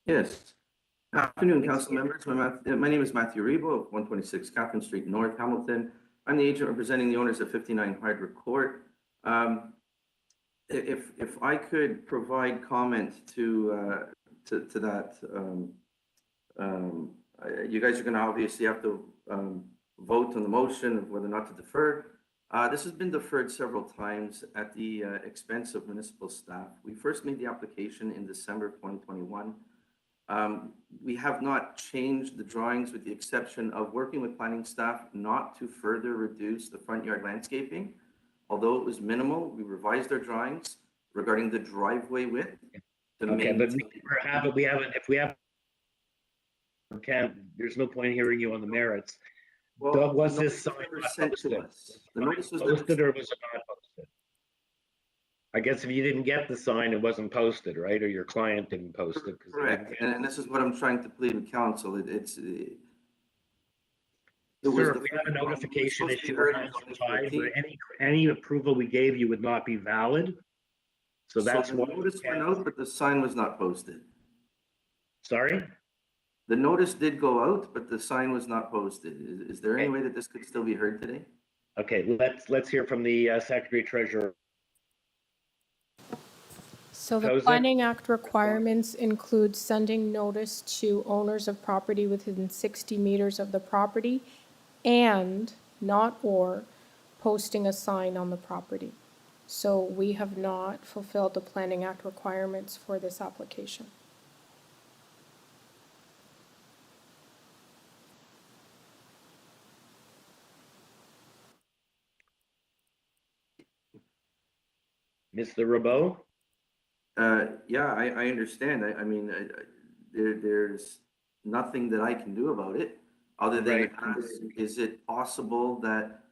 Speaker 16: Yes. Afternoon, council members. My name is Matthew Ribot of 126 Catherine Street North, Hamilton. I'm the agent representing the owners of 59 Hardwick Court. If I could provide comment to that, you guys are going to obviously have to vote on the motion of whether or not to defer. This has been deferred several times at the expense of municipal staff. We first made the application in December 2021. We have not changed the drawings with the exception of working with planning staff not to further reduce the front yard landscaping. Although it was minimal, we revised our drawings regarding the driveway width.
Speaker 2: Okay, but we haven't, if we have, there's no point in hearing you on the merits.
Speaker 16: Well,
Speaker 2: was this sign
Speaker 16: sent to us? The notice was
Speaker 2: posted or was it not posted? I guess if you didn't get the sign, it wasn't posted, right? Or your client didn't post it.
Speaker 16: Correct, and this is what I'm trying to plead with council.
Speaker 2: Sir, we have a notification issue. Any approval we gave you would not be valid. So that's
Speaker 16: what. The notice went out, but the sign was not posted.
Speaker 2: Sorry?
Speaker 16: The notice did go out, but the sign was not posted. Is there any way that this could still be heard today?
Speaker 2: Okay, let's hear from the Secretary Treasurer.
Speaker 5: So the Planning Act requirements include sending notice to owners of property within 60 meters of the property and not or posting a sign on the property. So we have not fulfilled the Planning Act requirements for this application.
Speaker 2: Mr. Ribot?
Speaker 16: Yeah, I understand. I mean, there's nothing that I can do about it other than ask, is it possible that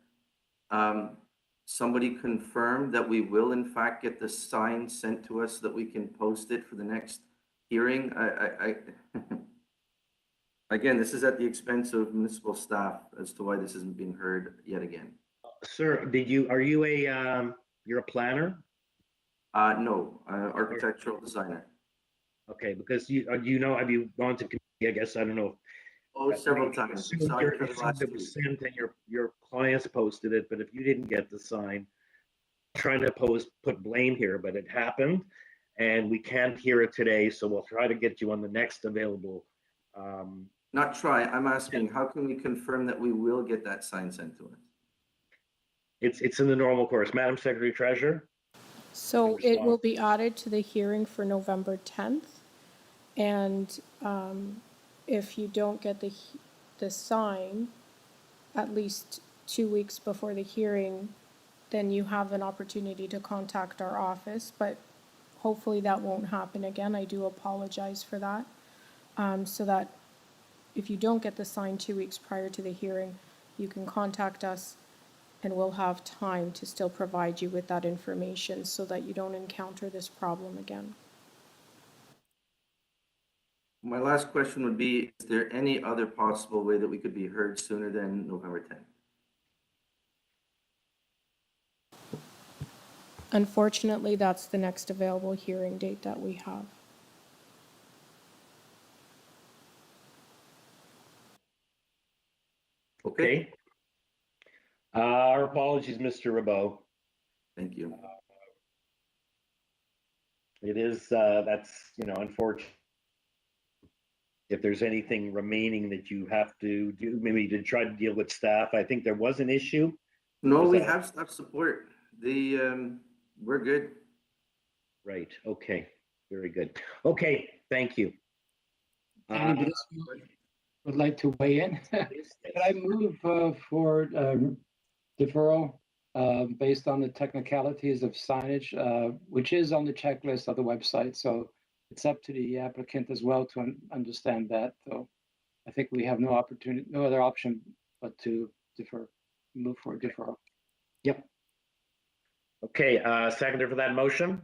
Speaker 16: somebody confirmed that we will in fact get the sign sent to us so that we can post it for the next hearing? Again, this is at the expense of municipal staff as to why this isn't being heard yet again.
Speaker 2: sir, are you you're a planner?
Speaker 16: No, architectural designer.
Speaker 2: Okay, because have you gone to committee? I guess, I don't know.
Speaker 16: Oh, several times. Saw each other last
Speaker 2: It was
Speaker 16: week.
Speaker 2: sent and your clients posted it, but if you didn't get the sign, trying to put blame here, but it happened and we can't hear it today, so we'll try to get you on the next available.
Speaker 16: Not try, I'm asking, how can we confirm that we will get that sign sent to us?
Speaker 2: It's in the normal course. Madam Secretary Treasurer?
Speaker 5: So it will be added to the hearing for November 10th. And if you don't get the sign at least 2 weeks before the hearing, then you have an opportunity to contact our office, but hopefully that won't happen again. I do apologize for that. So that if you don't get the sign 2 weeks prior to the hearing, you can contact us and we'll have time to still provide you with that information so that you don't encounter this problem again.
Speaker 16: My last question would be, is there any other possible way that we could be heard sooner than November 10th?
Speaker 5: Unfortunately, that's the next available hearing date that we have.
Speaker 2: Okay. Our apologies, Mr. Rabot.
Speaker 16: Thank you.
Speaker 2: It is, that's, unfortunate. If there's anything remaining that you have to do, maybe to try to deal with staff, I think there was an issue.
Speaker 16: No, we have staff support. We're good.
Speaker 2: Right, okay, very good. Okay, thank you.
Speaker 4: Anybody else would like to weigh in? Could I move for deferral based on the technicalities of signage, which is on the checklist of the website. So it's up to the applicant as well to understand that. So I think we have no other option but to move for a deferral.
Speaker 2: Yep. Okay, seconder for that motion.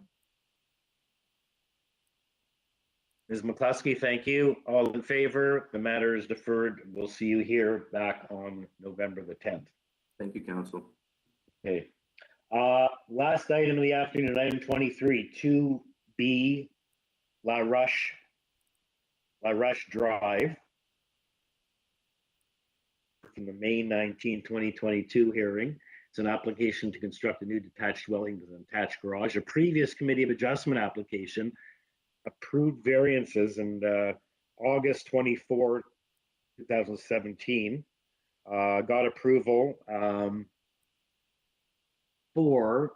Speaker 2: Ms. McCluskey, thank you. All in favor, the matter is deferred. We'll see you here back on November the 10th.
Speaker 16: Thank you, Council.
Speaker 2: Okay. Last item of the afternoon, item 23, 2B La Ruche Drive. From the May 19, 2022 hearing. It's an application to construct a new detached dwelling with an attached garage. A previous Committee of Adjustment application approved variances in August 24, 2017. Got approval for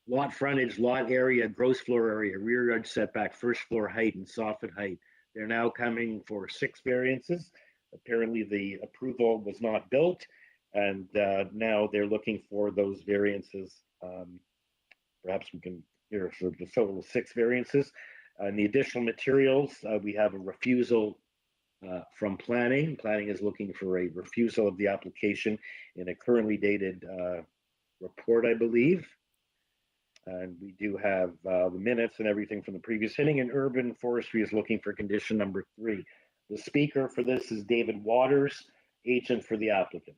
Speaker 2: lot frontage, lot area, gross floor area, rear yard setback, first floor height, and soffit height. They're now coming for 6 variances. Apparently the approval was not built, and now they're looking for those variances. Perhaps we can hear for the total of 6 variances. And the additional materials, we have a refusal from planning. Planning is looking for a refusal of the application in a currently dated report, I believe. And we do have the minutes and everything from the previous hearing, and Urban Forestry is looking for condition number 3. The speaker for this is David Waters, agent for the applicant.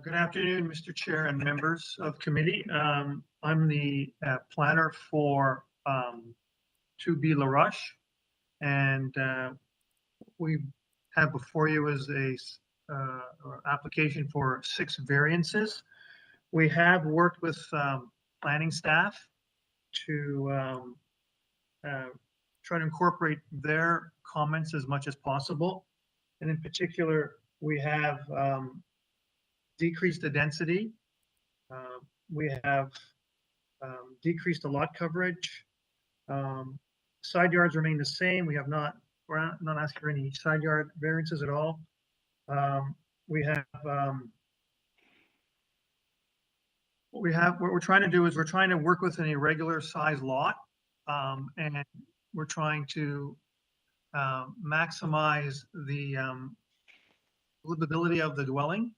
Speaker 17: Good afternoon, Mr. Chair and members of committee. I'm the planner for 2B La Ruche, and we have before you is a application for 6 variances. We have worked with planning staff to try to incorporate their comments as much as possible. And in particular, we have decreased the density. We have decreased the lot coverage. Side yards remain the same. We're not asking for any side yard variances at all. What we're trying to do is we're trying to work with an irregular size lot, and we're trying to maximize the livability of the dwelling.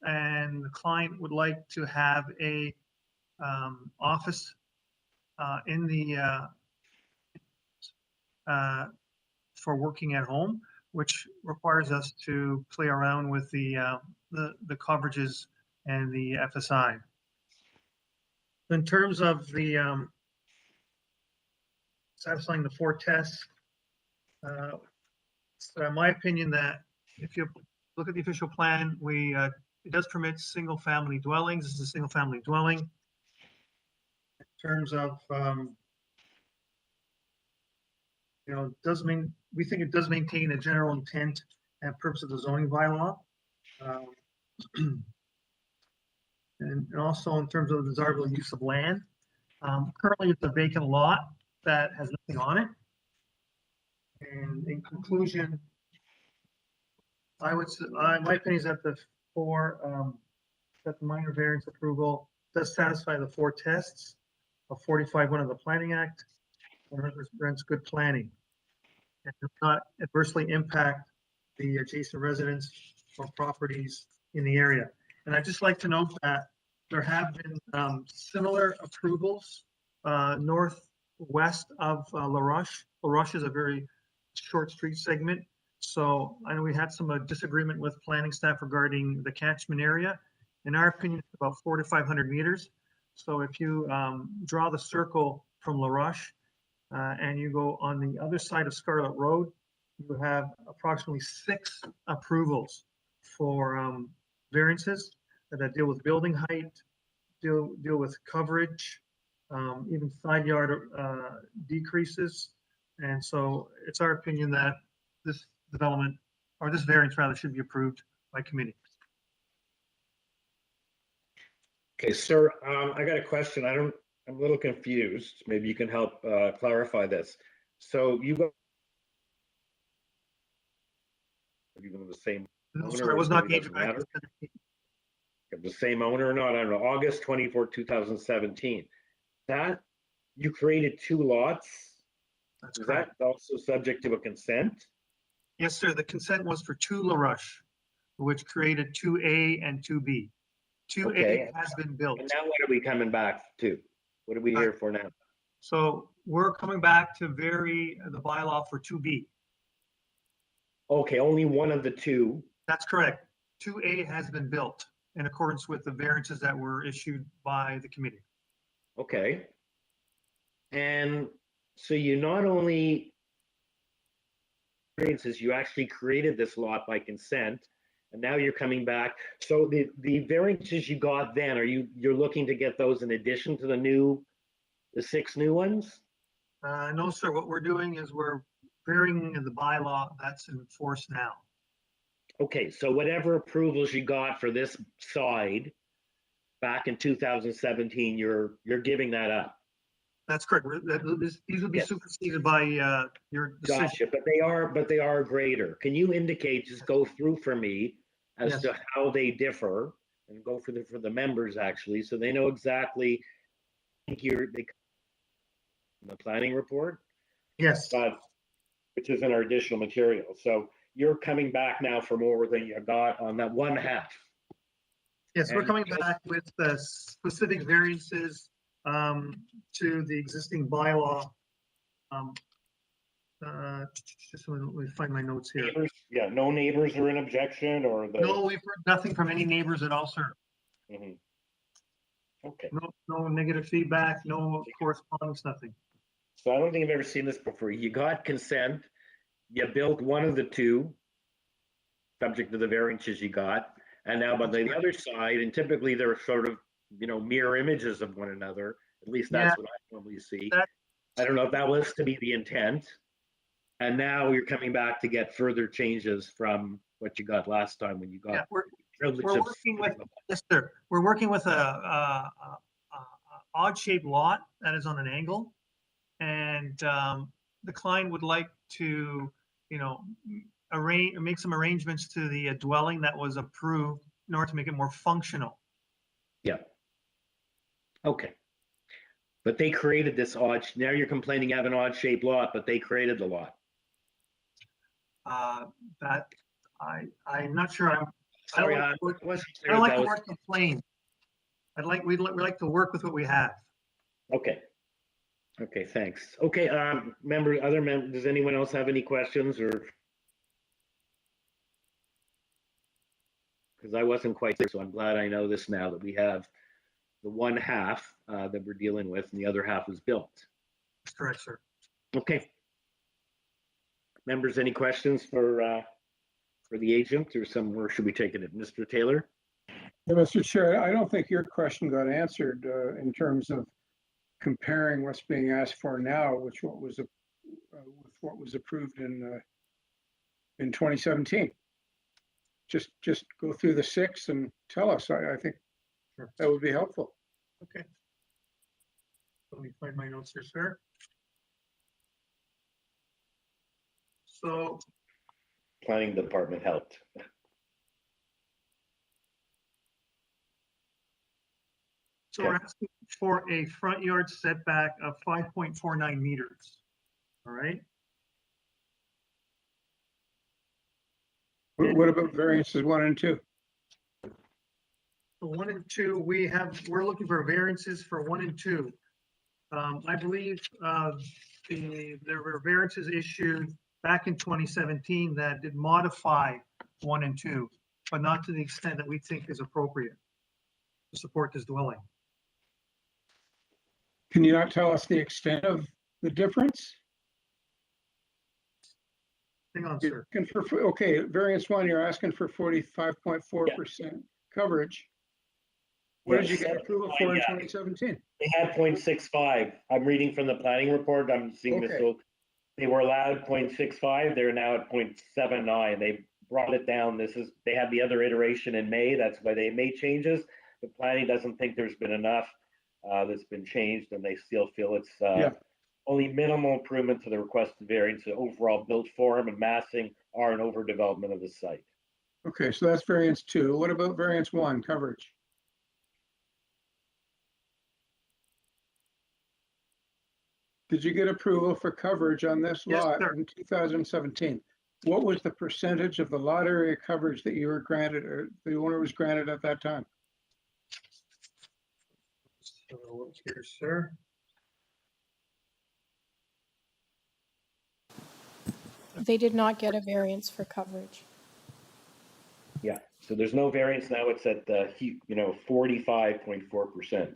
Speaker 17: And the client would like to have a office in the for working at home. which requires us to play around with the coverages and the FSI. In terms of the satisfying the 4 tests, so in my opinion, that if you look at the official plan, it does permit single-family dwellings. This is a single-family dwelling. In terms of, we think it does maintain the general intent and purpose of the zoning bylaw. And also in terms of the desirable use of land. Currently, it's a vacant lot that has nothing on it. And in conclusion, my opinion is that the minor variance approval does satisfy the 4 tests of 45(1) of the Planning Act and represents good planning and does not adversely impact the adjacent residents or properties in the area. And I'd just like to note that there have been similar approvals northwest of La Roche. La Roche is a very short street segment. So I know we had some disagreement with planning staff regarding the catchment area. In our opinion, it's about 400 to 500 meters. So if you draw the circle from La Roche and you go on the other side of Scarlet Road, you have approximately 6 approvals for variances that deal with building height, deal with coverage, even side yard decreases. And so it's our opinion that this development, or this variance rather, should be approved by committee.
Speaker 2: Okay, sir, I got a question. I'm a little confused. Maybe you can help clarify this. So you go even the same
Speaker 17: No,
Speaker 2: owner,
Speaker 17: sir, I was not
Speaker 2: doesn't matter. The same owner or not? I don't know. August 24, 2017. That you created 2 lots.
Speaker 17: That's
Speaker 2: Is
Speaker 17: correct.
Speaker 2: that also subject to a consent?
Speaker 17: Yes, sir. The consent was for 2 La Roche, which created 2A and 2B. 2A
Speaker 2: Okay.
Speaker 17: has been built.
Speaker 2: And now what are we coming back to? What are we here for now?
Speaker 17: So we're coming back to vary the bylaw for 2B.
Speaker 2: Okay, only one of the 2.
Speaker 17: That's correct. 2A has been built in accordance with the variances that were issued by the committee.
Speaker 2: Okay. And so you not only variances, you actually created this lot by consent, and now you're coming back. So the variances you got then, you're looking to get those in addition to the 6 new ones?
Speaker 17: No, sir. What we're doing is we're varying the bylaw that's in force now.
Speaker 2: Okay, so whatever approvals you got for this side back in 2017, you're giving that up.
Speaker 17: That's correct. These would be superseded by your decision.
Speaker 2: Gotcha, but they are greater. Can you indicate, just go through for me as to how they differ, and go for the members actually, so they know exactly. I think the planning report.
Speaker 17: Yes.
Speaker 2: Which is in our additional material. So you're coming back now for more than you got on that 1/2.
Speaker 17: Yes, we're coming back with the specific variances to the existing bylaw. Just let me find my notes here.
Speaker 2: Neighbors, no neighbors are in objection, or
Speaker 17: No, we've heard nothing from any neighbors at all, sir.
Speaker 2: Mm-hmm. Okay.
Speaker 17: No negative feedback, no correspondence, nothing.
Speaker 2: So I don't think I've ever seen this before. You got consent, you built one of the 2, subject to the variances you got, and now on the other side, and typically they're sort of, mirror images of one another. At least that's what I normally see. I don't know if that was to be the intent. And now you're coming back to get further changes from what you got last time when you got.
Speaker 17: We're working with a odd shaped lot that is on an angle, and the client would like to, make some arrangements to the dwelling that was approved in order to make it more functional.
Speaker 2: Yeah. Okay. But they created this now you're complaining you have an odd shaped lot, but they created the lot.
Speaker 17: That I'm not sure.
Speaker 2: Sorry,
Speaker 17: I don't like the word complain. We'd like to work with what we have.
Speaker 2: Okay. Okay, thanks. Okay, other members, does anyone else have any questions or? because I wasn't quite clear, so I'm glad I know this now, that we have the one half that we're dealing with and the other half is built.
Speaker 17: That's correct, sir.
Speaker 2: Okay. Members, any questions for the agent, or somewhere should we take it? Mr. Taylor?
Speaker 12: Yeah, Mr. Chair, I don't think your question got answered in terms of comparing what's being asked for now, with what was approved in 2017. Just go through the 6 and tell us. I think
Speaker 17: Sure.
Speaker 12: that would be helpful.
Speaker 17: Okay. Let me find my notes here, sir. So
Speaker 2: Planning department helped.
Speaker 17: So we're asking for a front yard setback of 5.49 meters. All right.
Speaker 12: What about variances 1 and 2?
Speaker 17: For 1 and 2, we're looking for variances for 1 and 2. I believe there were variances issued back in 2017 that did modify 1 and 2, but not to the extent that we think is appropriate to support this dwelling.
Speaker 12: Can you not tell us the extent of the difference?
Speaker 17: Hang on, sir.
Speaker 12: Okay, variance 1, you're asking for 45.4% coverage. What did you get approval for in 2017?
Speaker 2: They had 0.65. I'm reading from the planning report. I'm seeing this. So they were allowed 0.65. They're now at 0.79. They brought it down. They had the other iteration in May. That's why they made changes. The planning doesn't think there's been enough that's been changed, and they still feel it's only minimal improvement to the requested variance. The overall built form and massing are an overdevelopment of the site.
Speaker 12: Okay, so that's variance 2. What about variance 1, coverage? Did you get approval for coverage on this lot in 2017? What was the percentage of the lot area coverage that you were granted, or the owner was granted at that time?
Speaker 17: So here, sir.
Speaker 5: They did not get a variance for coverage.
Speaker 2: Yeah, so there's no variance now. It's at 45.4%.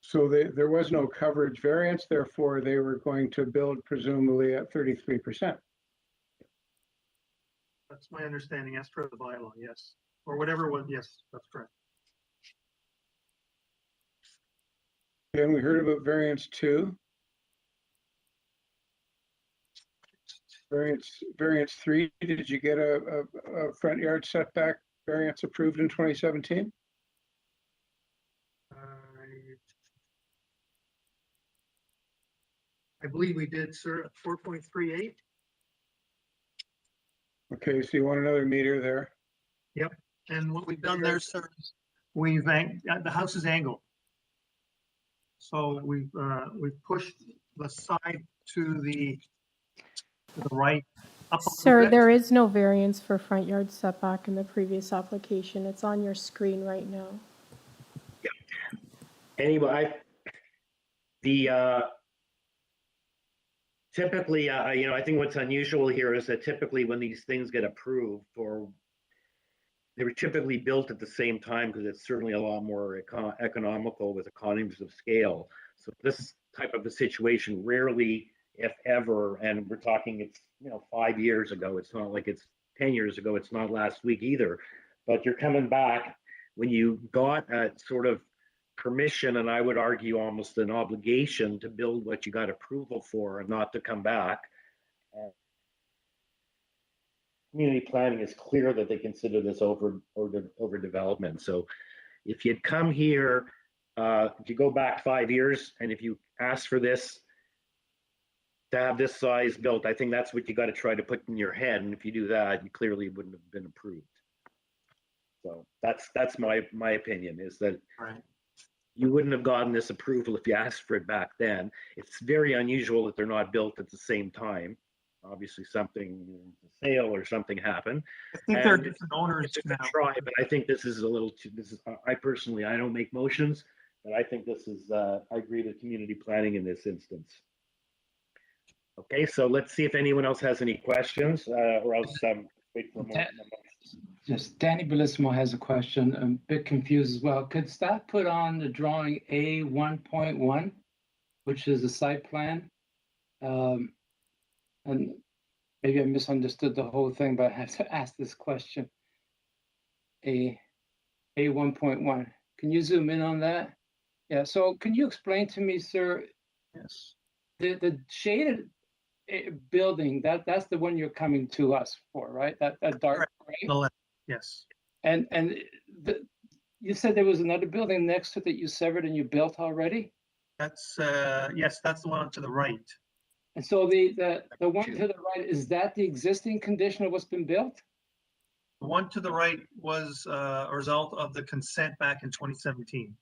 Speaker 12: So there was no coverage variance, therefore they were going to build presumably at 33%.
Speaker 17: That's my understanding as per the bylaw, yes. Or whatever it was, yes, that's correct.
Speaker 12: And we heard about variance 2. Variance 3, did you get a front yard setback variance approved in 2017?
Speaker 17: I believe we did, sir, 4.38.
Speaker 12: Okay, so you want another meter there?
Speaker 17: Yep. And what we've done there, sir, is the house is angled. So we've pushed the side to the right.
Speaker 5: Sir, there is no variance for front yard setback in the previous application. It's on your screen right now.
Speaker 2: Yeah. Anyway, typically, I think what's unusual here is that typically when these things get approved, they were typically built at the same time because it's certainly a lot more economical with economies of scale. So this type of a situation rarely, if ever, and we're talking it's 5 years ago. It's not like it's 10 years ago. It's not last week either. But you're coming back when you got a sort of permission, and I would argue almost an obligation to build what you got approval for and not to come back. Community planning is clear that they consider this overdevelopment. So if you'd come here, if you go back 5 years, and if you ask for this, to have this size built, I think that's what you got to try to put in your head. And if you do that, you clearly wouldn't have been approved. So that's my opinion, is that you wouldn't have gotten this approval if you asked for it back then. It's very unusual that they're not built at the same time. Obviously something, sale or something happened.
Speaker 17: I think they're different owners now.
Speaker 2: Try, but I think this is a little too, I personally, I don't make motions, but I think this is, I agree with community planning in this instance. Okay, so let's see if anyone else has any questions, or else wait for
Speaker 4: Dan-
Speaker 2: more.
Speaker 4: Just Danny Bellissimo has a question. I'm a bit confused as well. Could staff put on the drawing A 1.1, which is the site plan? And maybe I misunderstood the whole thing, but I have to ask this question. A 1.1. Can you zoom in on that? Yeah. So can you explain to me, sir?
Speaker 17: Yes.
Speaker 4: The shaded building, that's the one you're coming to us for, right? That dark gray.
Speaker 17: Yes.
Speaker 4: And you said there was another building next to it that you severed and you built already?
Speaker 17: That's yes, that's the one to the right.
Speaker 4: And so the one to the right, is that the existing condition of what's been built?
Speaker 17: The one to the right was a result of the consent back in 2017.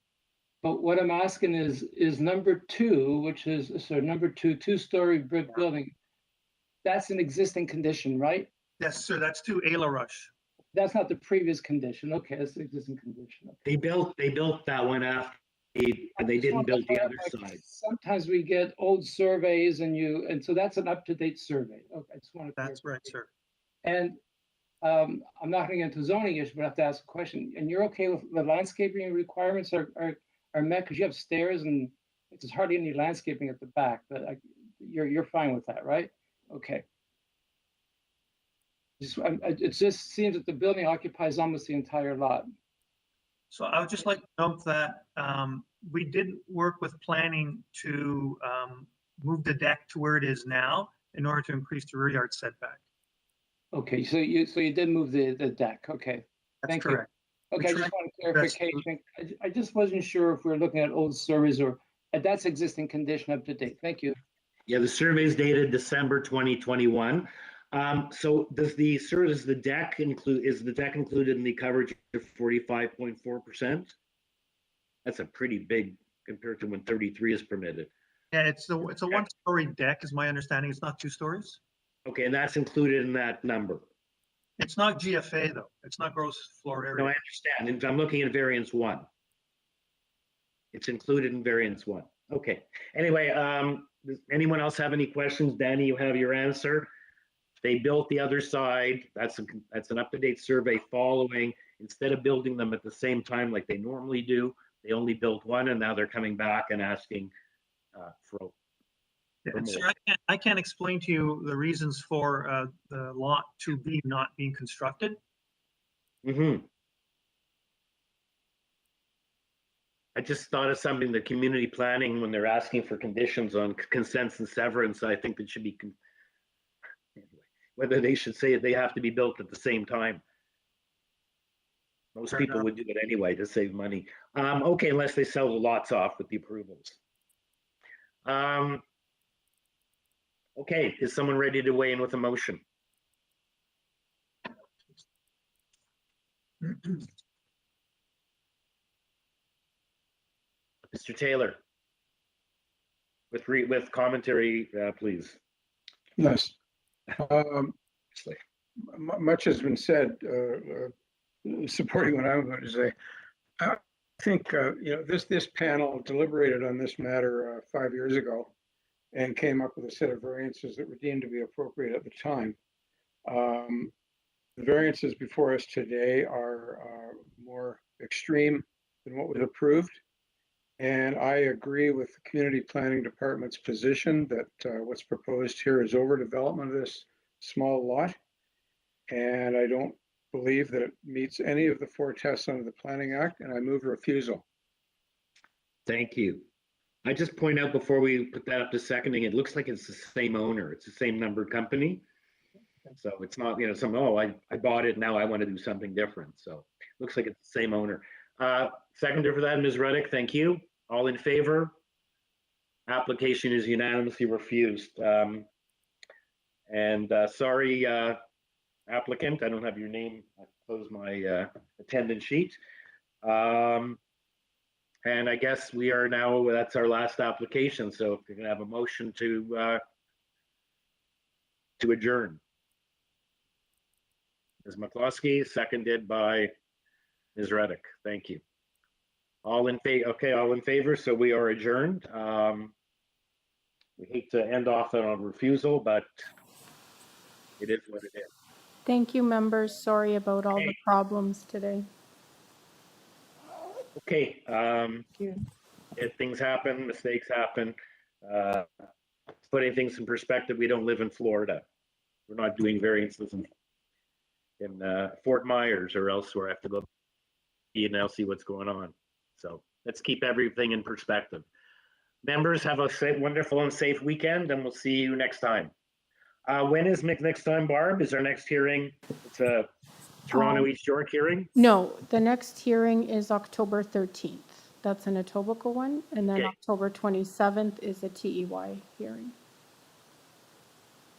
Speaker 4: But what I'm asking is number two, which is, so number two-story brick building, that's an existing condition, right?
Speaker 17: Yes, sir. That's to Ayla Rush.
Speaker 4: That's not the previous condition. Okay, that's the existing condition. Okay.
Speaker 2: They built that one after they didn't build the other side.
Speaker 4: Sometimes we get old surveys and so that's an up-to-date survey. Okay, I just want to.
Speaker 17: That's right, sir.
Speaker 4: And I'm not going to get into zoning issues, but I have to ask a question. And you're okay with the landscaping requirements are met because you have stairs and there's hardly any landscaping at the back, but you're fine with that, right? Okay. It just seems that the building occupies almost the entire lot.
Speaker 17: So I would just like to note that we did work with planning to move the deck to where it is now in order to increase the rear yard setback.
Speaker 4: Okay, so you did move the deck. Okay,
Speaker 17: That's correct.
Speaker 4: You. Okay, I just want a clarification. I just wasn't sure if we're looking at old surveys or that's existing condition up to date. Thank you.
Speaker 2: Yeah, the survey is dated December 2021. So is the deck included in the coverage of 45.4%? That's a pretty big compared to when 33 is permitted.
Speaker 17: Yeah, it's a one-story deck, is my understanding. It's not 2 stories.
Speaker 2: Okay, and that's included in that number.
Speaker 17: It's not GFA though. It's not gross floor area.
Speaker 2: No, I understand. And I'm looking at variance 1. It's included in variance 1. Okay. Anyway, does anyone else have any questions? Danny, you have your answer. They built the other side. That's an up-to-date survey following. Instead of building them at the same time like they normally do, they only built one, and now they're coming back and asking for more.
Speaker 17: Sir, I can't explain to you the reasons for the lot 2B not being constructed.
Speaker 2: Mm-hmm. I just thought of something, the community planning, when they're asking for conditions on consents and severance, I think it should be, whether they should say they have to be built at the same time. Most people would do it anyway to save money. Okay, unless they sell the lots off with the approvals. Okay, is someone ready to weigh in with a motion? Mr. Taylor, with commentary, please.
Speaker 12: Yes. Much has been said, supporting what I'm going to say. I think this panel deliberated on this matter 5 years ago and came up with a set of variances that were deemed to be appropriate at the time. The variances before us today are more extreme than what was approved. And I agree with the Community Planning Department's position that what's proposed here is overdevelopment of this small lot. And I don't believe that it meets any of the 4 tests under the Planning Act, and I move refusal.
Speaker 2: Thank you. I just point out before we put that up to seconding, it looks like it's the same owner. It's the same numbered company. So it's not, I bought it, now I want to do something different. So it looks like it's the same owner. Seconder for that, Ms. Reddick, thank you. All in favor? Application is unanimously refused. Sorry, applicant, I don't have your name. I closed my attendance sheet. And I guess we are now, that's our last application. So if you're gonna have a motion to adjourn. Ms. McCloskey, seconded by Ms. Reddick. Thank you. All in favor? Okay, all in favor. So we are adjourned. We hate to end off on a refusal, but it is what it is.
Speaker 5: Thank you, members. Sorry about all the problems today.
Speaker 2: Okay, if things happen, mistakes happen. Putting things in perspective, we don't live in Florida. We're not doing variances in Fort Myers or elsewhere. I have to go and I'll see what's going on. So let's keep everything in perspective. Members, have a wonderful and safe weekend, and we'll see you next time. When is next time, Barb? Is our next hearing? It's a Toronto East York hearing?
Speaker 5: No, the next hearing is October 13th. That's an Etobicoke one. And then
Speaker 2: Okay.
Speaker 5: October 27th is a TEY hearing.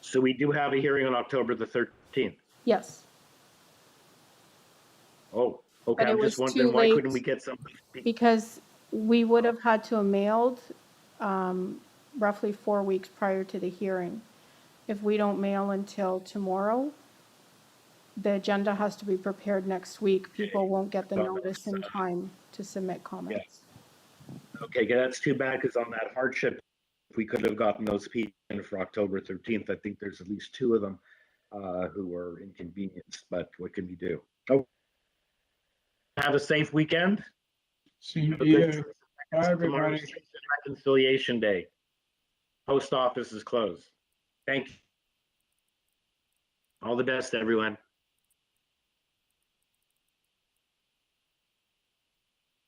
Speaker 2: So we do have a hearing on October the 13th.
Speaker 5: Yes.
Speaker 2: Oh, okay.
Speaker 5: But it
Speaker 2: I'm
Speaker 5: was
Speaker 2: just wondering
Speaker 5: too
Speaker 2: why
Speaker 5: late
Speaker 2: couldn't we get somebody?
Speaker 5: because we would have had to have mailed roughly 4 weeks prior to the hearing. If we don't mail until tomorrow, the agenda has to be prepared next week. People won't get the notice in time to submit comments.
Speaker 2: Okay, that's too bad because on that hardship, if we could have gotten those people in for October 13th, I think there's at least 2 of them who were inconvenienced, but what can you do? Oh, have a safe weekend.
Speaker 12: See you. Bye,
Speaker 2: Tomorrow's
Speaker 12: everybody.
Speaker 2: Reconciliation Day. Post office is closed. Thank you. All the best, everyone.